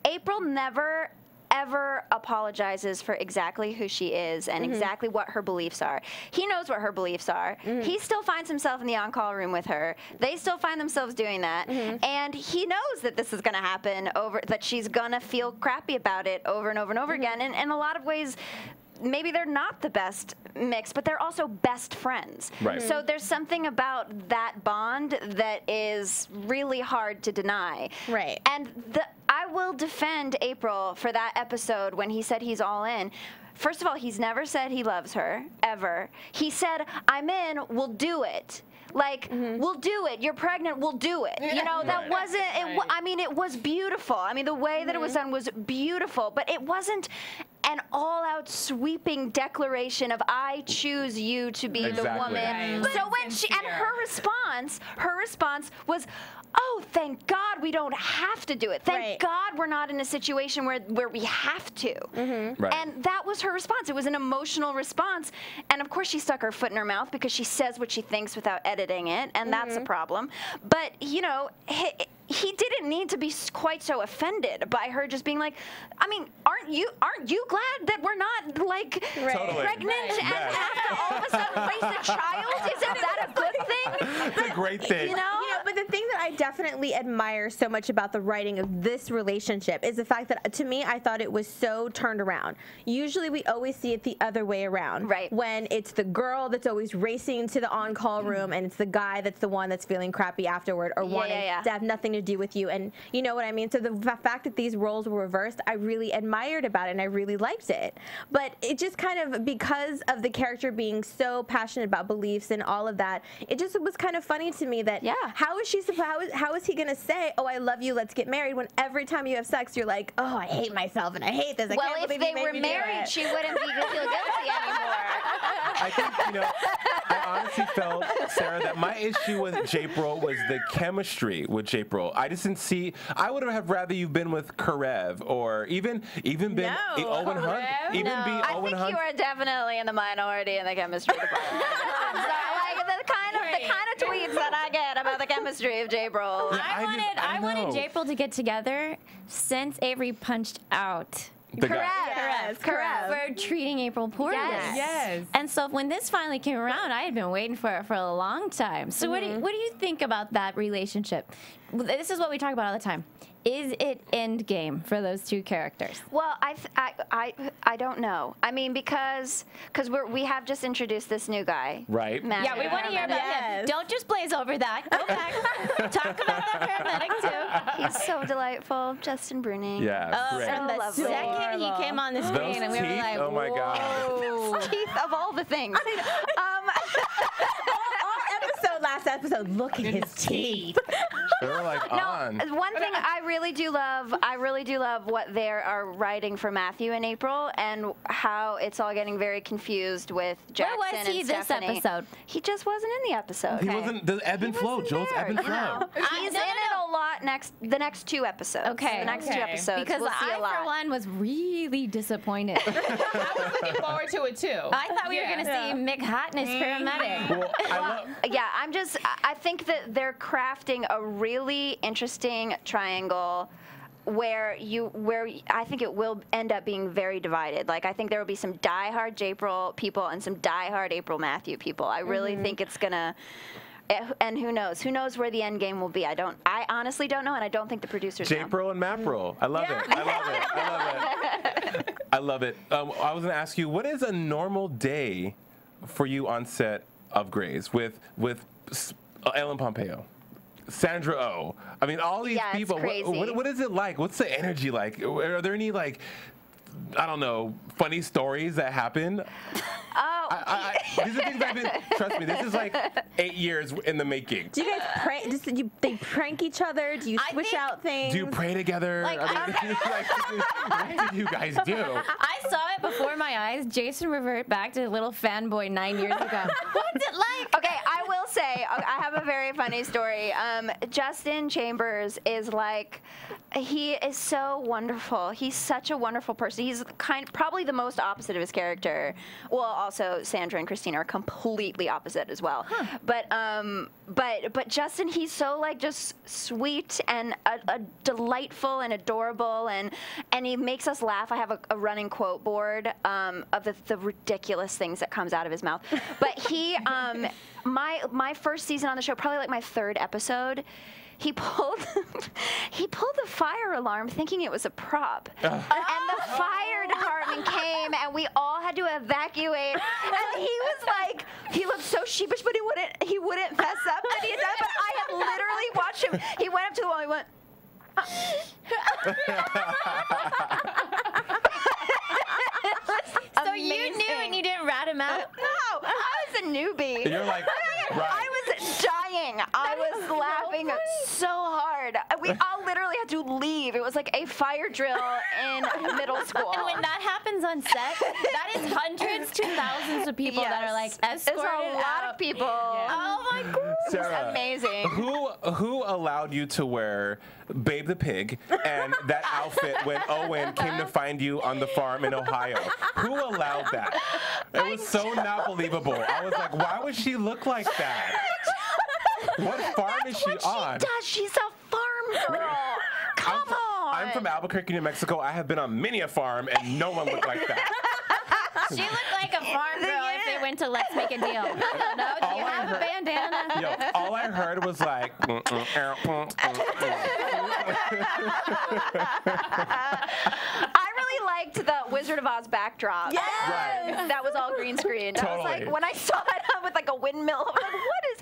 April never ever apologizes for exactly who she is and exactly what her beliefs are. He knows what her beliefs are. He still finds himself in the on-call room with her. They still find themselves doing that. And he knows that this is going to happen, that she's going to feel crappy about it over and over and over again. And in a lot of ways, maybe they're not the best mix, but they're also best friends. Right. So there's something about that bond that is really hard to deny. Right. And I will defend April for that episode when he said he's all in. First of all, he's never said he loves her, ever. He said, I'm in, we'll do it. Like, we'll do it. You're pregnant, we'll do it. You know, that wasn't, I mean, it was beautiful. I mean, the way that it was done was beautiful, but it wasn't an all-out sweeping declaration of I choose you to be the woman. So when her response was, oh, thank God we don't have to do it. Thank God we're not in a situation where we have to. And that was her response. It was an emotional response. And of course she stuck her foot in her mouth because she says what she thinks without editing it, and that's a problem. But, you know, he didn't need to be quite so offended by her just being like, I mean, aren't you glad that we're not like pregnant and have to all of a sudden raise a child? Isn't that a good thing? It's a great thing. You know, but the thing that I definitely admire so much about the writing of this relationship is the fact that, to me, I thought it was so turned around. Usually we always see it the other way around. Right. When it's the girl that's always racing to the on-call room and it's the guy that's the one that's feeling crappy afterward or wanting to have nothing to do with you. And you know what I mean? So the fact that these roles were reversed, I really admired about it and I really liked it. But it just kind of, because of the character being so passionate about beliefs and all of that, it just was kind of funny to me that how is he going to say, oh, I love you, let's get married, when every time you have sex you're like, oh, I hate myself and I hate this. Well, if they were married, she wouldn't feel guilty anymore. I think, you know, I honestly felt, Sarah, that my issue with J-April was the chemistry with J-April. I just didn't see, I would have rather you've been with Karev or even been Owen Hunt. I think you are definitely in the minority in the chemistry department. I'm sorry, like the kind of tweets that I get about the chemistry of J-April. I wanted J-April to get together since Avery punched out. Correct. For treating April poorly. Yes. And so when this finally came around, I had been waiting for it for a long time. So what do you think about that relationship? This is what we talk about all the time. Is it end game for those two characters? Well, I don't know. I mean, because we have just introduced this new guy. Right. Yeah, we want to hear about him. Don't just blaze over that. Go back. Talk about our paramedic too. He's so delightful, Justin Bruning. Yeah, great. From the second he came on the screen, and we were like, oh my God. Teeth of all the things. Last episode, look at his teeth. They were like on. One thing I really do love what they are writing for Matthew and April and how it's all getting very confused with Jackson and Stephanie. Where was he this episode? He just wasn't in the episode. He wasn't, the ebb and flow, Joel's ebb and flow. He's in it a lot the next two episodes. Okay. The next two episodes. Because we'll see a lot. for one, was really disappointed. I was looking forward to it too. I thought we were going to see Mick Hott and his paramedic. Well, I think that they're crafting a really interesting triangle where I think it will end up being very divided. Like, I think there will be some diehard J-April people and some diehard April Matthew people. I really think it's gonna, and who knows where the end game will be. I honestly don't know, and I don't think the producers know. J-April and Mapril. I love it. I love it. I was gonna ask you, what is a normal day for you on set of Grey's with Ellen Pompeo, Sandra Oh? I mean, all these people. What is it like? What's the energy like? Are there any, like, I don't know, funny stories that happen? These are things I've been. Trust me, this is like 8 years in the making. Do you guys prank? They prank each other? Do you switch out things? Do you pray together? Like, what do you guys do? I saw it before my eyes. Jason revert back to a little fanboy 9 years ago. What's it like? Okay, I will say I have a very funny story. Justin Chambers is like He is so wonderful. He's such a wonderful person. He's probably the most opposite of his character. Well, also Sandra and Cristina are completely opposite as well. Huh. But Justin, he's so like just sweet and delightful and adorable, and he makes us laugh. I have a running quote board of the ridiculous things that comes out of his mouth. But he, my first season on the show, probably like my third episode. He pulled the fire alarm thinking it was a prop. And the fire department came and we all had to evacuate. And he was like, he looked so sheepish, but he wouldn't fess up that he had done it. But I had literally watched him. He went up to the wall, he went, So you knew and you didn't rat him out? No, I was a newbie. You're like, right. I was dying. I was laughing so hard. We all literally had to leave. It was like a fire drill in middle school. And when that happens on set, that is hundreds to thousands of people that are like escorted out. It's a lot of people. Yeah. Oh my God. Sarah, amazing. Who allowed you to wear Babe the Pig and that outfit when Owen came to find you on the farm in Ohio? Who allowed that? It was so not believable. I was like, why would she look like that? What farm is she on? She does. She's a farm girl. Come on. I'm from Albuquerque, New Mexico. I have been on many a farm, and no one looked like that. She looked like a farm girl if they went to Let's Make a Deal. I don't know. Do you have a bandana? Yo, all I heard was like. I really liked the Wizard of Oz backdrop. Yes! Right. That was all green screen. Totally. I was like, when I saw that with like a windmill, I was like, what is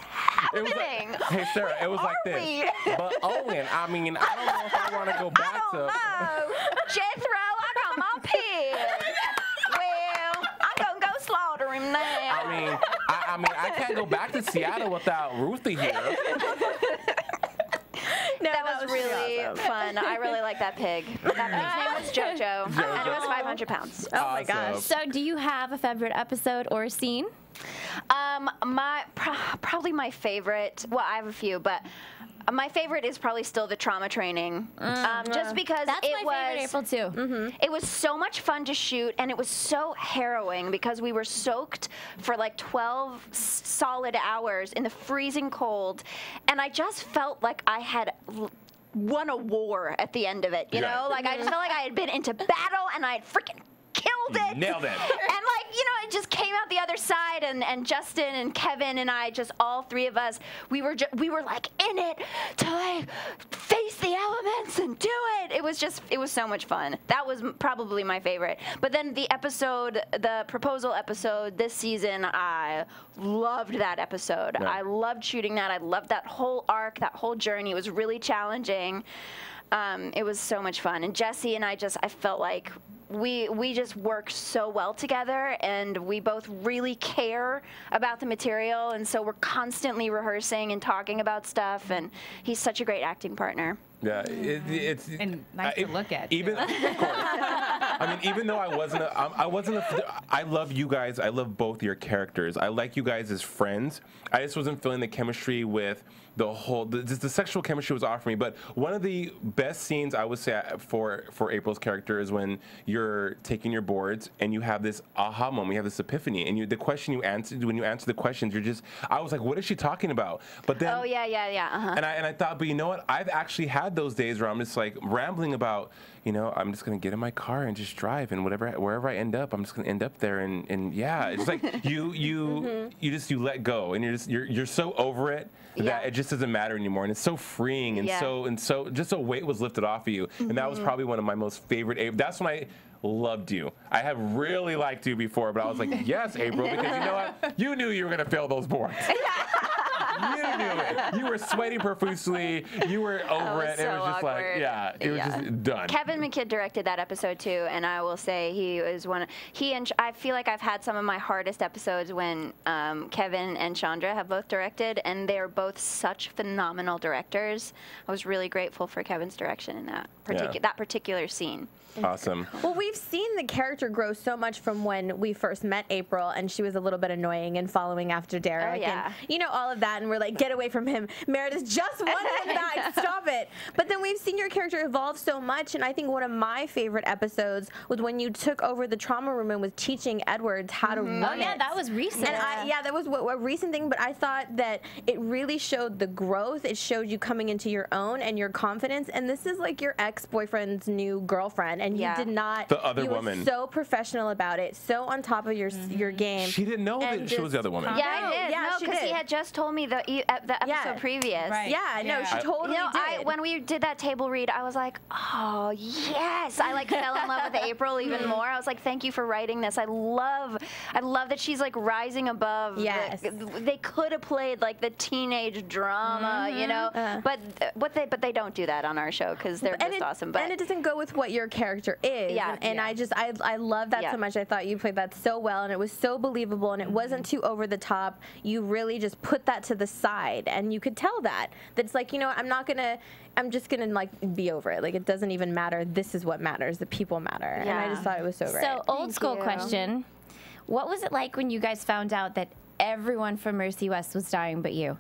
It was happening? like, hey, Sarah, it was like this. But Owen, I mean, I don't know if I want to go back I don't to. know. Jethro, I got my pig. Well, I'm going to go slaughter him now. I mean, I can't go back to Seattle without Ruthie here. No, that was really fun. I really like that pig. That pig's name was JoJo, and it was 500 pounds. Oh my gosh. So do you have a favorite episode or scene? Probably my favorite. Well, I have a few, but my favorite is probably still the trauma training, just because That's my favorite April too. Mm-hmm. It was so much fun to shoot, and it was so harrowing because we were soaked for like 12 solid hours in the freezing cold, and I just felt like I had won a war at the end of it. You know, like I just felt like I had been into battle and I had freaking killed it. Nailed it. And like, you know, it just came out the other side, and Justin and Kevin and I, just all three of us, we were like in it to like face the elements and do it. It was so much fun. That was probably my favorite. But then the proposal episode this season, I loved that episode. Yeah. I loved shooting that. I loved that whole arc, that whole journey. It was really challenging. It was so much fun. And Jesse and I felt like we just work so well together, and we both really care about the material, and so we're constantly rehearsing and talking about stuff, and he's such a great acting partner. Yeah, it's and nice to look at. Even, of course. I mean, even though I love you guys. I love both your characters. I like you guys as friends. I just wasn't feeling the chemistry with the sexual chemistry was off for me. But one of the best scenes I would say for April's character is when you're taking your boards and you have this aha moment, you have this epiphany, and the question you answered, when you answer the questions, I was like, what is she talking about? But then, oh yeah. Uh-huh. And I thought, but you know what? I've actually had those days where I'm just like rambling about, you know, I'm just gonna get in my car and just drive, and wherever I end up, I'm just gonna end up there, and yeah, it's like you let go, and you're so over it that it just doesn't matter anymore, and it's so freeing, and so just a weight was lifted off of you, and that was probably one of my most favorite. That's when I loved you. I have really liked you before, but I was like, yes, April, because you know what? You knew you were gonna fail those boards. You knew it. You were sweating profusely. You were over it. So it was just awkward. like, it was just done. Kevin McKidd directed that episode too, and I will say I feel like I've had some of my hardest episodes when Kevin and Chandra have both directed, and they're both such phenomenal directors. I was really grateful for Kevin's direction in that. that particular scene. Awesome. Well, we've seen the character grow so much from when we first met April, and she was a little bit annoying and following after Derek, and all of that, and we're like, get away from him. Meredith just wanted him back. Stop it. But then we've seen your character evolve so much, and I think one of my favorite episodes was when you took over the trauma room and was teaching Edwards how to run it. Yeah, that was recent. And that was a recent thing, but I thought that it really showed the growth. It showed you coming into your own and your confidence, and this is like your ex-boyfriend's new girlfriend, and you did not. The other you woman. were so professional about it, so on top of your game. She didn't know that she was the other woman. Yeah, I did. Yeah, no, because he had just told me the episode previous. Right. Yeah, no, she totally did. When we did that table read, I was like, oh yes, I like fell in love with April even more. I was like, thank you for writing this. I love that she's like rising above. Yes. They could have played like the teenage drama, but they don't do that on our show because they're just awesome. But and it doesn't go with what your character is. Yeah. And I love that so much. I thought you played that so well, and it was so believable, and it wasn't too over the top. You really just put that to the side, and you could tell that it's like, I'm just gonna like be over it. Like, it doesn't even matter. This is what matters. The people matter. Yeah. And I just thought it was so great. So old school question: what was it like when you guys found out that everyone from Mercy West was dying but you?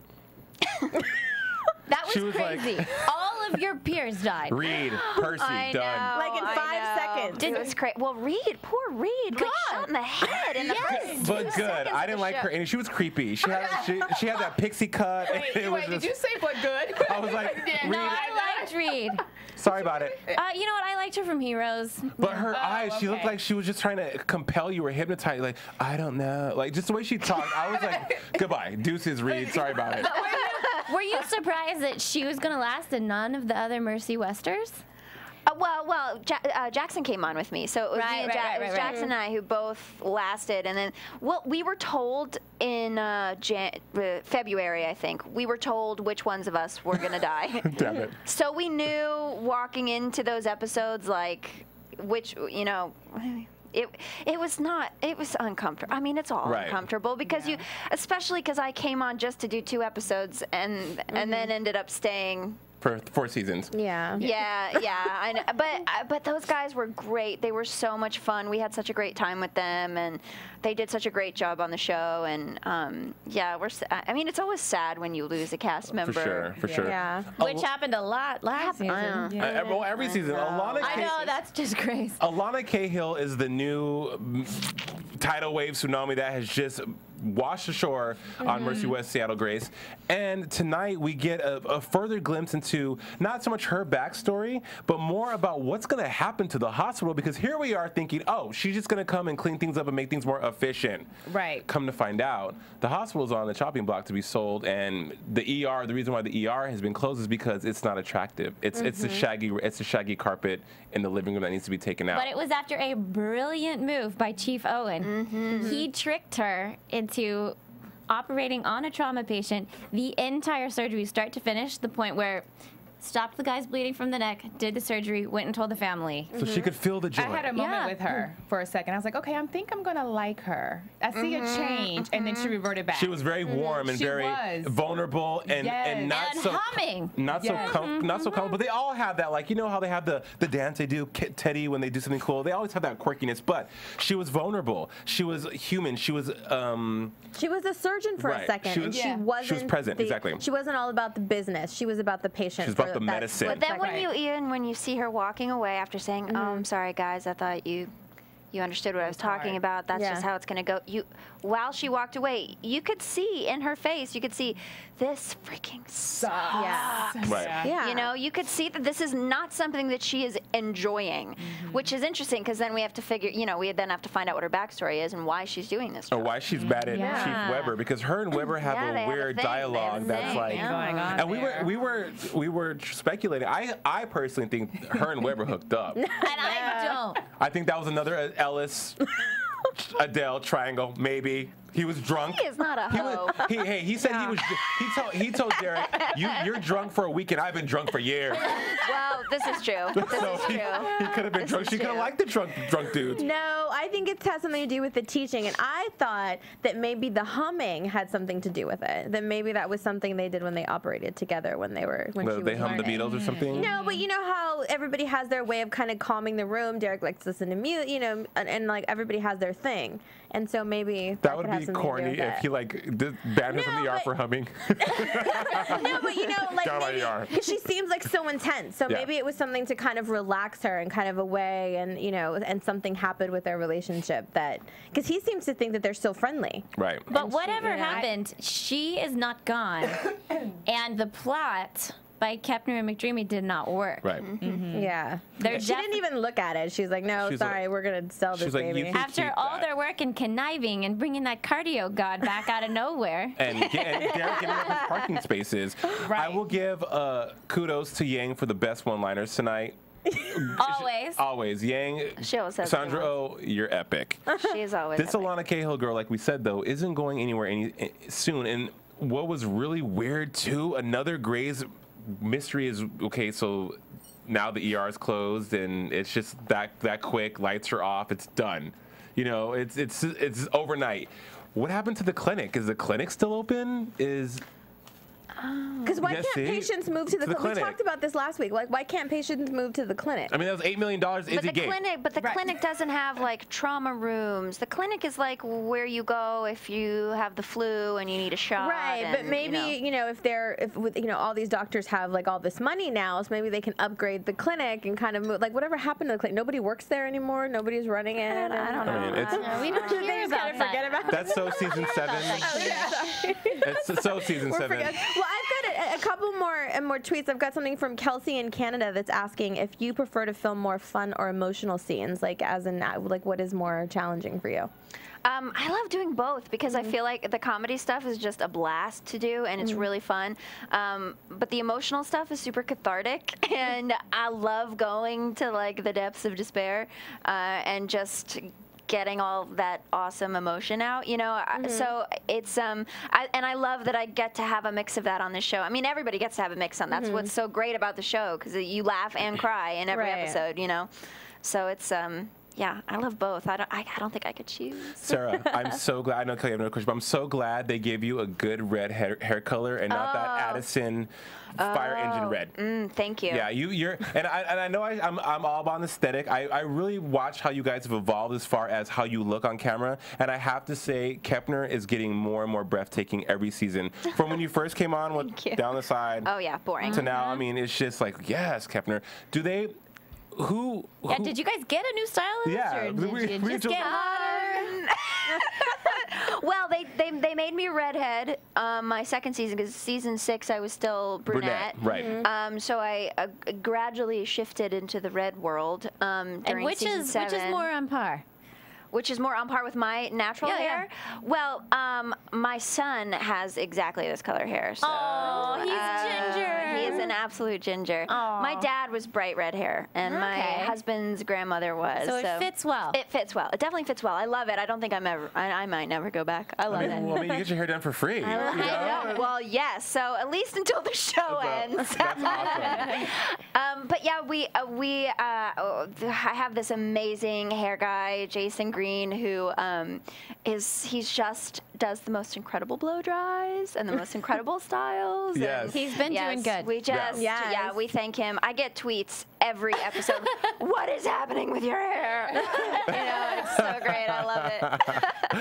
That was crazy. All of your peers died. Reed, Percy, done. Like in 5 seconds. It was crazy. Well, Reed, poor Reed, got shot in the head in the first But good. I didn't like her, and she was creepy. She had that pixie cut. Wait, did you say but good? I was like, Reed. No, I liked Reed. Sorry about it. You know what? I liked her from Heroes. But her eyes, she looked like she was just trying to compel you or hypnotize you. Like, I don't know. Like, just the way she talked, I was like, goodbye. Deuces, Reed. Sorry about it. Were you surprised that she was going to last and none of the other Mercy Westers? Jackson came on with me, so it was me and Jackson and I who both lasted, and then we were told in February, I think, we were told which ones of us were gonna die. Damn it. So we knew walking into those episodes, like which It was uncomfortable. I mean, it's all uncomfortable because especially because I came on just to do 2 episodes and then ended up staying for 4 seasons. Yeah. I know. But those guys were great. They were so much fun. We had such a great time with them, and they did such a great job on the show. And I mean, it's always sad when you lose a cast member. For sure. Yeah. Which happened a lot last season. Well, every season. I know, that's just crazy. Alana Cahill is the new tidal wave tsunami that has just washed ashore on Mercy West Seattle Grace. And tonight we get a further glimpse into not so much her backstory, but more about what's going to happen to the hospital, because here we are thinking, oh, she's just going to come and clean things up and make things more efficient. Right. Come to find out, the hospital's on the chopping block to be sold, and the reason why the ER has been closed is because it's not attractive. It's a shaggy carpet in the living room that needs to be taken out. But it was after a brilliant move by Chief Owen. He tricked her into operating on a trauma patient the entire surgery, start to finish, the point where stopped the guy's bleeding from the neck, did the surgery, went and told the family. So she could feel the joy. I had a moment with her for a second. I was like, okay, I think I'm going to like her. I see a change. And then she reverted back. She was very warm and very vulnerable and not so humming. Not so comfortable. But they all have that, like, you know how they have the dance they do, Teddy, when they do something cool. They always have that quirkiness. But she was vulnerable. She was human. She was a surgeon for a second. She was present, exactly. She wasn't all about the business. She was about the patient. She was about the medicine. But then when you see her walking away after saying, "Oh, I'm sorry, guys, I thought you understood what I was talking about. That's just how it's going to go." While she walked away, you could see in her face, this freaking sucks. Yeah. Right. Yeah. You know, you could see that this is not something that she is enjoying, which is interesting because then we have to figure, we then have to find out what her backstory is and why she's doing this job. Or why she's mad at Chief Weber, because her and Weber have a weird dialogue that's like, going on and we were speculating. I personally think her and Weber hooked up. And I don't. I think that was another Ellis Adele triangle, maybe. He was drunk. He is not a hoe. He said he was. He told Derek, you're drunk for a week, and I've been drunk for years. Well, this is true. This is true. He could have been drunk. She could have liked the drunk dudes. No, I think it has something to do with the teaching, and I thought that maybe the humming had something to do with it. That maybe that was something they did when they operated together when she was hummed the Beatles or something. No, but you know how everybody has their way of kind of calming the room. Derek likes to listen to music, and like everybody has their thing, and so maybe that would be corny if he banned her from the ER for humming. No, but because she seems like so intense, so maybe it was something to kind of relax her and kind of away, and and something happened with their relationship because he seems to think that they're still friendly. Right. But whatever happened, she is not gone, and the plot by Kepner and McDreamy did not work. Right. Mm-hmm. Yeah. She didn't even look at it. She's like, no, sorry, we're going to sell this baby. After all their work and conniving and bringing that cardio god back out of nowhere. And Derek giving up his parking spaces. Right. I will give kudos to Yang for the best one-liners tonight. Always. Yang, Sandra Oh, you're epic. She is always This Alana Cahill girl, like we said, though, isn't going anywhere soon. And what was really weird, too, another Grey's mystery is, okay, so now the ER is closed, and it's just that quick. Lights are off. It's done. It's overnight. What happened to the clinic? Is the clinic still open? Because why can't patients move to the clinic? We talked about this last week. Like, why can't patients move to the clinic? I mean, that was $8 million. But the clinic doesn't have like trauma rooms. The clinic is like where you go if you have the flu and you need a shot. Right, but maybe if all these doctors have like all this money now, so maybe they can upgrade the clinic and kind of move. Like whatever happened to the clinic? Nobody works there anymore. Nobody's running it. I don't know. We don't hear about that. That's so season 7. It's so season 7. Well, I've got a couple more tweets. I've got something from Kelsey in Canada that's asking if you prefer to film more fun or emotional scenes, like what is more challenging for you? I love doing both because I feel like the comedy stuff is just a blast to do and it's really fun. But the emotional stuff is super cathartic, and I love going to like the depths of despair and just getting all that awesome emotion out, so it's and I love that I get to have a mix of that on this show. I mean, everybody gets to have a mix on. That's what's so great about the show, because you laugh and cry in every episode, so it's yeah, I love both. I don't think I could choose. Sarah, I'm so glad. I know Kelly, I have no question, but I'm so glad they gave you a good red hair color and not that Addison fire engine red. Thank you. Yeah, you're, and I know I'm all about aesthetic. I really watch how you guys have evolved as far as how you look on camera, and I have to say, Kepner is getting more and more breathtaking every season. From when you first came on with Down the Side. Oh yeah, boring. To now, I mean, it's just like, yes, Kepner. Do they? Who? Yeah, did you guys get a new stylist? Yeah, or did you just get hotter? Well, they made me redhead my second season, because season 6 I was still brunette. Right. So I gradually shifted into the red world during season 7. Which is more on par? Which is more on par with my natural hair? Yeah. Well, my son has exactly this color hair. So, he's ginger. He is an absolute ginger. My dad was bright red hair, and my husband's grandmother was. So it fits well. It fits well. It definitely fits well. I love it. I don't think I might never go back. I love it. Well, you get your hair done for free. I know. Well, yes. So at least until the show ends. That's awesome. But yeah, I have this amazing hair guy, Jason Green, who he's just does the most incredible blow dries and the most incredible styles. Yes. He's been doing good. We just, we thank him. I get tweets every episode. What is happening with your hair? It's so great. I love it.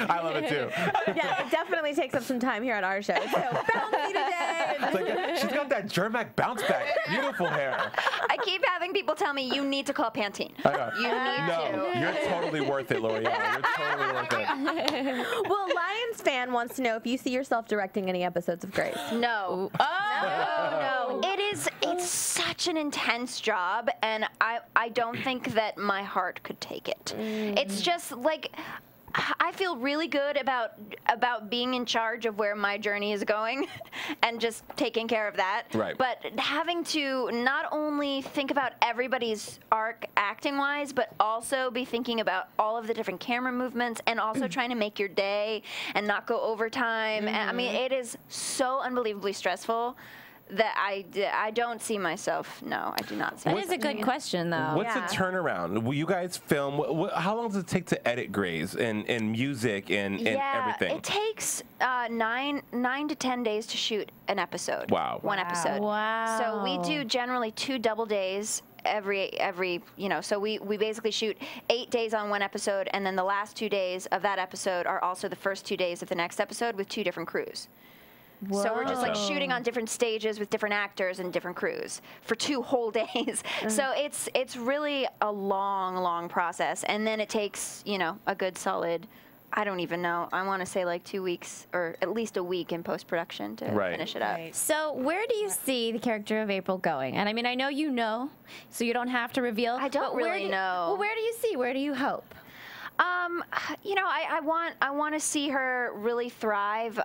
I love it too. Yeah, it definitely takes up some time here on our show. It's so bouncy today. It's like, she's got that Germac bounce back. Beautiful hair. I keep having people tell me, you need to call Pantene. You need to. You're totally worth it, L'Oreal. You're totally worth it. Well, Lions fan wants to know if you see yourself directing any episodes of Grace. No. No. It's such an intense job, and I don't think that my heart could take it. It's just like, I feel really good about being in charge of where my journey is going and just taking care of that. Right. But having to not only think about everybody's arc acting-wise, but also be thinking about all of the different camera movements and also trying to make your day and not go overtime. And, I mean, it is so unbelievably stressful that I don't see myself. No, I do not see myself. That is a good question, though. What's the turnaround? Will you guys film? How long does it take to edit Grey's and music and everything? It takes 9 to 10 days to shoot an episode. Wow. One episode. Wow. So we do generally 2 double days every so we basically shoot 8 days on one episode, and then the last 2 days of that episode are also the first 2 days of the next episode with 2 different crews. Whoa. So we're just like shooting on different stages with different actors and different crews for 2 whole days. So it's really a long process, and then it takes a good solid, I don't even know, I want to say like 2 weeks or at least a week in post-production to finish it up. So where do you see the character of April going? And I mean, I know you know, so you don't have to reveal. I don't really know. Well, where do you see? Where do you hope? I want to see her really thrive,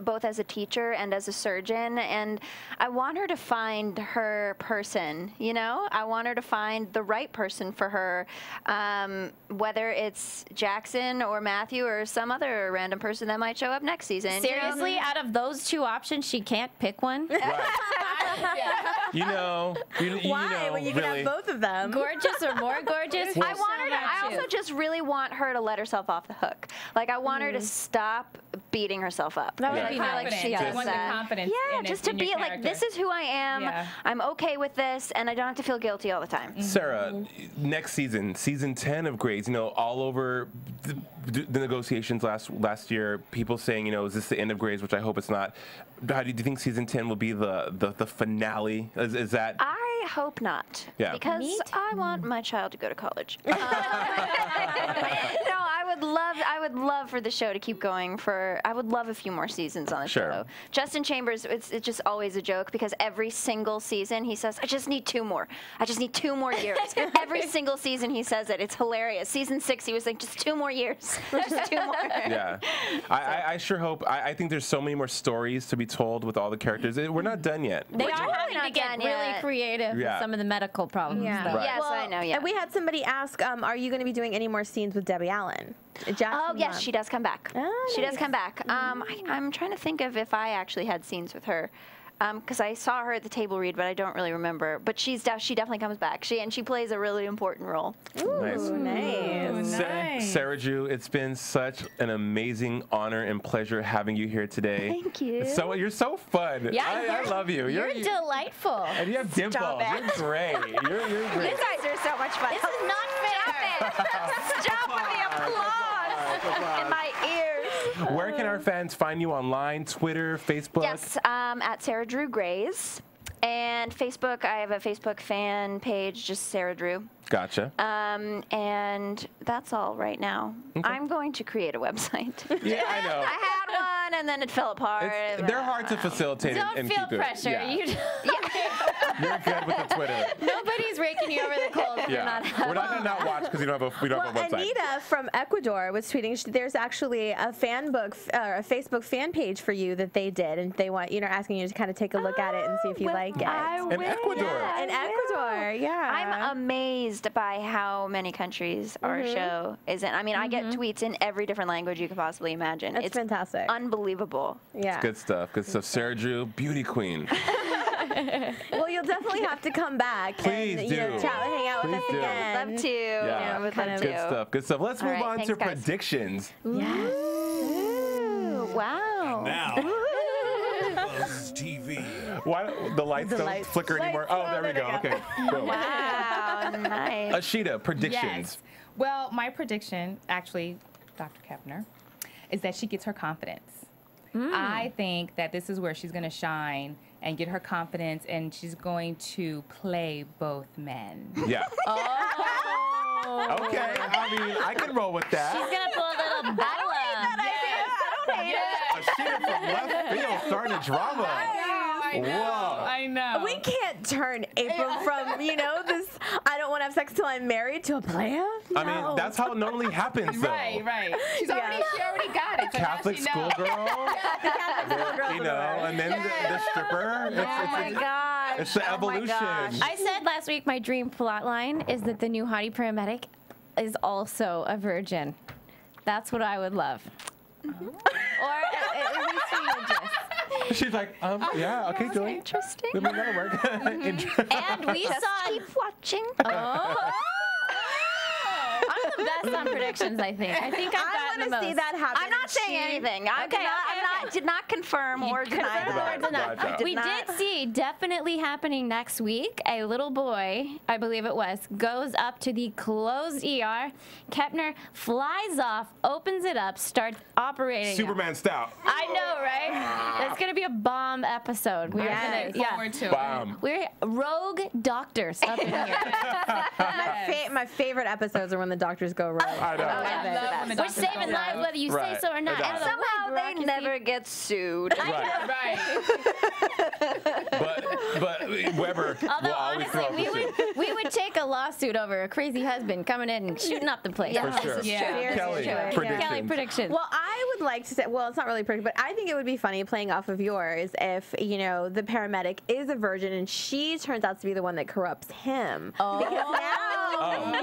both as a teacher and as a surgeon, and I want her to find her person. I want her to find the right person for her, whether it's Jackson or Matthew or some other random person that might show up next season. Seriously, out of those 2 options, she can't pick one. Right. Why? When you can have both of them. Gorgeous or more gorgeous? I also just really want her to let herself off the hook. Like, I want her to stop beating herself up. That would be nice. like she does want that. The confidence just to be like, this is who I am. Yeah. I'm okay with this, and I don't have to feel guilty all the time. Sarah, next season 10 of Grey's, all over the negotiations last year, people saying, is this the end of Grey's, which I hope it's not. Do you think season 10 will be the finale? Is that? I hope not. Yeah. Because I want my child to go to college. No, I would love for the show to keep going I would love a few more seasons on the show. Justin Chambers, it's just always a joke because every single season he says, I just need 2 more. I just need 2 more years. Every single season he says it. It's hilarious. Season 6, he was like, just 2 more years. Just 2 more. Yeah. I sure hope. I think there's so many more stories to be told with all the characters. We're not done yet. They are having to get really creative with some of the medical problems. Yeah. Right. Yes, I know. Yeah. And we had somebody ask, are you going to be doing any more scenes with Debbie Allen? Oh, yes, she does come back. She does come back. I'm trying to think of if I actually had scenes with her. Because I saw her at the table read, but I don't really remember. But she definitely comes back. She plays a really important role. Ooh, nice. Sarah Drew, it's been such an amazing honor and pleasure having you here today. Thank you. You're so fun. Yeah, I love you. You're delightful. And you have dimples. You're great. You're great. You guys are so much fun. This is not fair. Stop with the applause in my ears. Where can our fans find you online? Twitter, Facebook? Yes, at Sarah Drew Grays. And Facebook, I have a Facebook fan page, just Sarah Drew. Gotcha. And that's all right now. Okay. I'm going to create a website. Yeah, I know. I had one, and then it fell apart. They're hard to facilitate and keep Don't feel pressure. Yeah. You're good with the Twitter. Nobody's raking you over the coals. Yeah. We're not going to not watch because we don't have a website. Anita from Ecuador was tweeting. There's actually a a Facebook fan page for you that they did, and they want asking you to kind of take a look at it and see if you like it. In Ecuador. In Ecuador, yeah. I'm amazed by how many countries our show is in. I mean, I get tweets in every different language you could possibly imagine. It's fantastic. Unbelievable. Yeah. Good stuff. Good stuff. Sarah Drew, beauty queen. Well, you'll definitely have to come back Please and do. Chat and hang out with us Please do. again. Love to. Yeah. Would love Good to. stuff. Good stuff. Let's All move right, on thanks, to guys. predictions. Yes. Ooh, wow. Now, Buzz TV. Why the lights don't flicker anymore? Oh, there we go. Okay. Boom. Wow, nice. Ashida, predictions. Yes. Well, my prediction, actually, Dr. Kepner, is that she gets her confidence. I think that this is where she's going to shine and get her confidence, and she's going to play both men. Yeah. Okay. I mean, I can roll with that. She's gonna pull a little Bella. Ashida from left field starting a drama. I I know. Whoa. I know. We can't turn April from, this I don't want to have sex till I'm married to a player. I mean, that's how it normally happens, though. Right. She already got it. So Catholic schoolgirl. And then the stripper. Oh my gosh. It's the evolution. I said last week my dream plot line is that the new hottie paramedic is also a virgin. That's what I would love. Or at least religious. She's like, yeah, okay, Julie. Interesting. I mean, that'll work. And we Just saw. keep watching. I'm the best on predictions, I think. I think I've I gotten the want to most. see that happen. I'm not saying anything. I did not confirm or deny that. Gotcha. We did see definitely happening next week. A little boy, I believe it was, goes up to the closed ER. Kepner flies off, opens it up, starts operating. Superman style. I know, right? It's gonna be a bomb episode. We're Forward to Bomb. We're rogue doctors up in here. My favorite episodes are when the doctors go rogue. I know. I love when the We're doctors saving go lives rogue. whether you say so or not. Right. And somehow they never get sued. Right. Right. But Weber Although will always throw honestly, up the suit. we would take a lawsuit over a crazy husband coming in and shooting up the place. For sure. Yeah. Kelly, Seriously. predictions. Kelly predictions. Well, I would like to say, it's not really predict, but I think it would be funny playing off of yours if, the paramedic is a virgin and she turns out to be the one that corrupts him. Oh. Because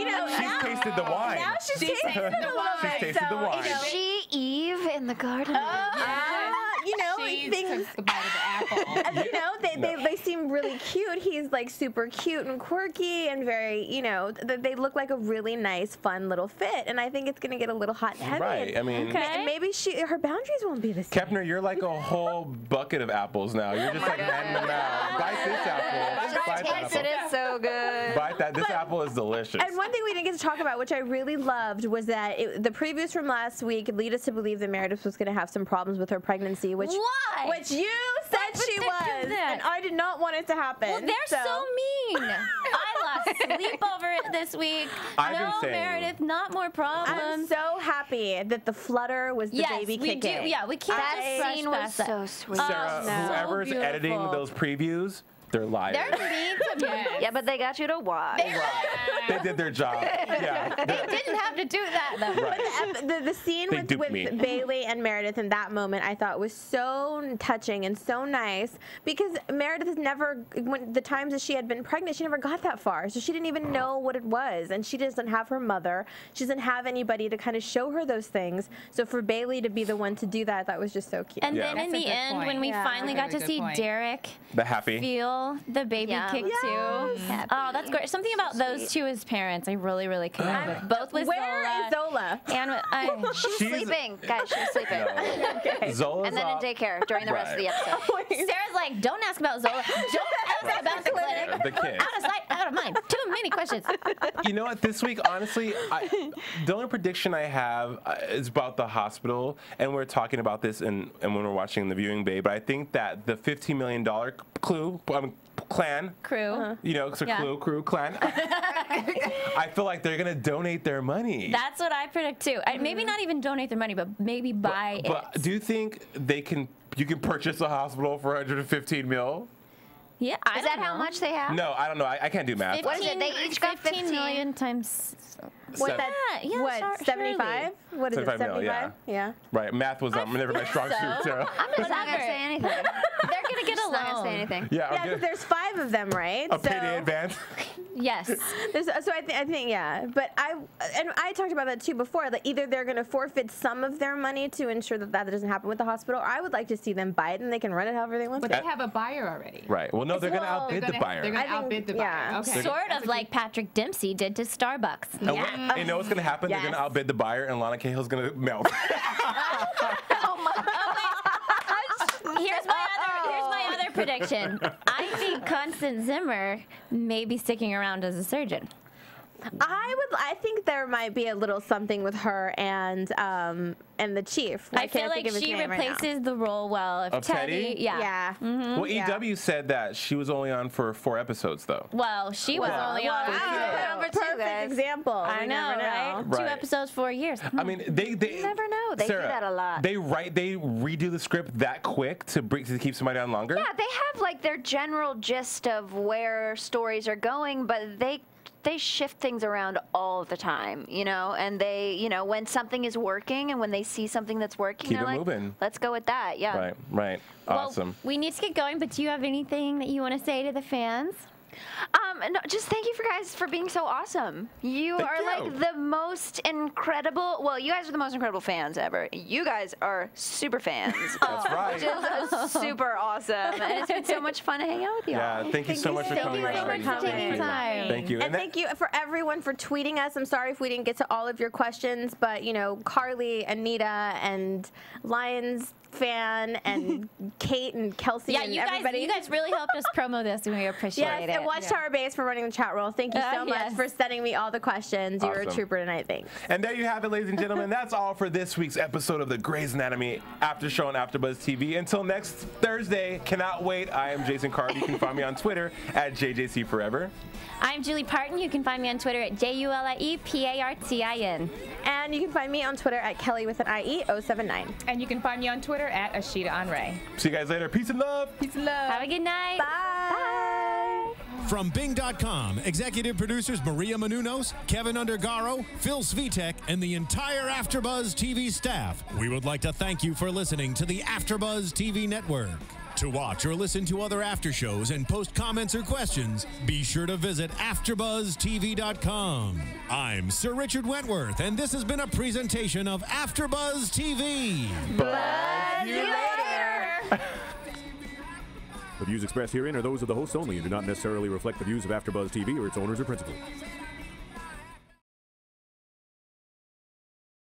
now, She's tasted the wine. now she's tasted it a little bit. She's tasted the wine. Is she Eve in the garden? She things. took the bite of the apple. They seem really cute. He's like super cute and quirky and very, they look like a really nice, fun little fit. And I think it's going to get a little hot and heavy. Right. I mean, And maybe her boundaries won't be the same. Kepner, you're like a whole bucket of apples now. You're just like handing them out. Bite this apple. Bite that Taste it apple. is so good. Bite that. This apple is delicious. And one thing we didn't get to talk about, which I really loved, was that the previews from last week lead us to believe that Meredith was going to have some problems with her pregnancy, which you said she was, and I did not want it to happen. Well, they're so mean. I lost sleep over it this week. I've been No, saying- Meredith, not more problems. I'm so happy that the flutter was the baby we kicking. do. Yeah, we can't That just scene rush was past that. so sweet. Sarah, no. whoever's So editing beautiful. those previews, they're liars. They're mean to me. Yeah, but they got you to watch. They did their job. Yeah. They didn't have to do that, though. Right. The scene They with duped me. Bailey and Meredith in that moment I thought was so touching and so nice because Meredith has never, when the times that she had been pregnant, she never got that far. So she didn't even know what it was. And she doesn't have her mother. She doesn't have anybody to kind of show her those things. So for Bailey to be the one to do that, I thought was just so cute. And Yeah. then in That's a the good end, point. when we Yeah. finally got to Really good see point. Derek The happy. feel the baby Yeah. kick Yes. too. Happy. Oh, that's great. Something about those two as parents, I really, really connect with. Both with Where Zola is Zola? and with, She's She's- sleeping. Guys, she's sleeping. Zola's And then in off. daycare during the rest of the episode. Sarah's like, don't ask about Zola. Don't ask about the clinic. The kid. Out of sight, out of mind. Too many questions. You know what? This week, honestly, the only prediction I have is about the hospital, and we're talking about this and when we're watching the viewing bay. But I think that the $15 million clan, Crew. it's a Yeah. crew clan. I feel like they're gonna donate their money. That's what I predict too. Maybe not even donate their money, but maybe buy But it. do you think you can purchase a hospital for 115 mil? Yeah, Is that how much they have? No, I don't know. I can't do math. What is it? They each got 15 million times. What's that? Yeah, What, 75? What is it, 75 mil, 75? Yeah. Right, math was never my strong suit. So. I'm just not going to say anything. They're gonna get Just not going to say along. anything. Yeah, Yeah, because there's 5 of them, right? a payday advance. Yes. So I think yeah, but I talked about that too before. Like either they're going to forfeit some of their money to ensure that doesn't happen with the hospital, or I would like to see them buy it and they can run it however they want. But to. they have a buyer already. Right. Well, no, they're going to outbid the buyer. They're going to I think- outbid the yeah. buyer. Okay. Sort of like Patrick Dempsey did to Starbucks. And you know what's going to happen? They're going to Yes. outbid the buyer, and Lana Cahill's going to melt. Here's my other prediction. I think Constance Zimmer may be sticking around as a surgeon. I think there might be a little something with her and the chief. I feel like she replaces the role well of Teddy. Yeah. Well, EW said that she was only on for 4 episodes, though. Well, she was only on for 2. Perfect example. I know, right? 2 episodes, 4 years. I mean, they you never know. They Sarah, do that a lot. They redo the script that quick to keep somebody on longer. Yeah, they have like their general gist of where stories are going, but they shift things around all the time, you know, and they, you know, when something is working and when they see something that's working, keep they're it like, moving. Let's go with that. Yeah. Right. Awesome. Well, we need to get going, but do you have anything that you want to say to the fans? No, just thank you guys for being so awesome. You are like the most incredible. Well, you guys are the most incredible fans ever. You guys are super fans. That's right. Which is super awesome, and it's been so much fun to hang out with you. Yeah, thank you so much for coming. Thank you. And thank you for everyone for tweeting us. I'm sorry if we didn't get to all of your questions, but you know, Carly, Anita, and Lions fan, and Kate and Kelsey, and everybody. You guys really helped us promo this, and we appreciate it. And Watchtower Base for running the chat roll. Thank you so much for sending me all the questions. You were a trooper tonight. Thanks. And there you have it, ladies and gentlemen. That's all for this week's episode of the Grey's Anatomy After Show on AfterBuzz TV. Until next Thursday, cannot wait. I am Jason Carter. You can find me on Twitter at JJCForever. I'm Julie Partin. You can find me on Twitter at JuliePartin. And you can find me on Twitter at Kelly with an IE 079. And you can find me on Twitter at Ashida Onrae. See you guys later. Peace and love. Peace and love. Have a good night. Bye. From Bing.com, executive producers Maria Menounos, Kevin Undergaro, Phil Svitek, and the entire AfterBuzz TV staff, we would like to thank you for listening to the AfterBuzz TV network. To watch or listen to other after shows and post comments or questions, be sure to visit AfterBuzzTV.com. I'm Sir Richard Wentworth, and this has been a presentation of AfterBuzz TV. Buzz you later. The views expressed herein are those of the hosts only and do not necessarily reflect the views of AfterBuzz TV or its owners or principals.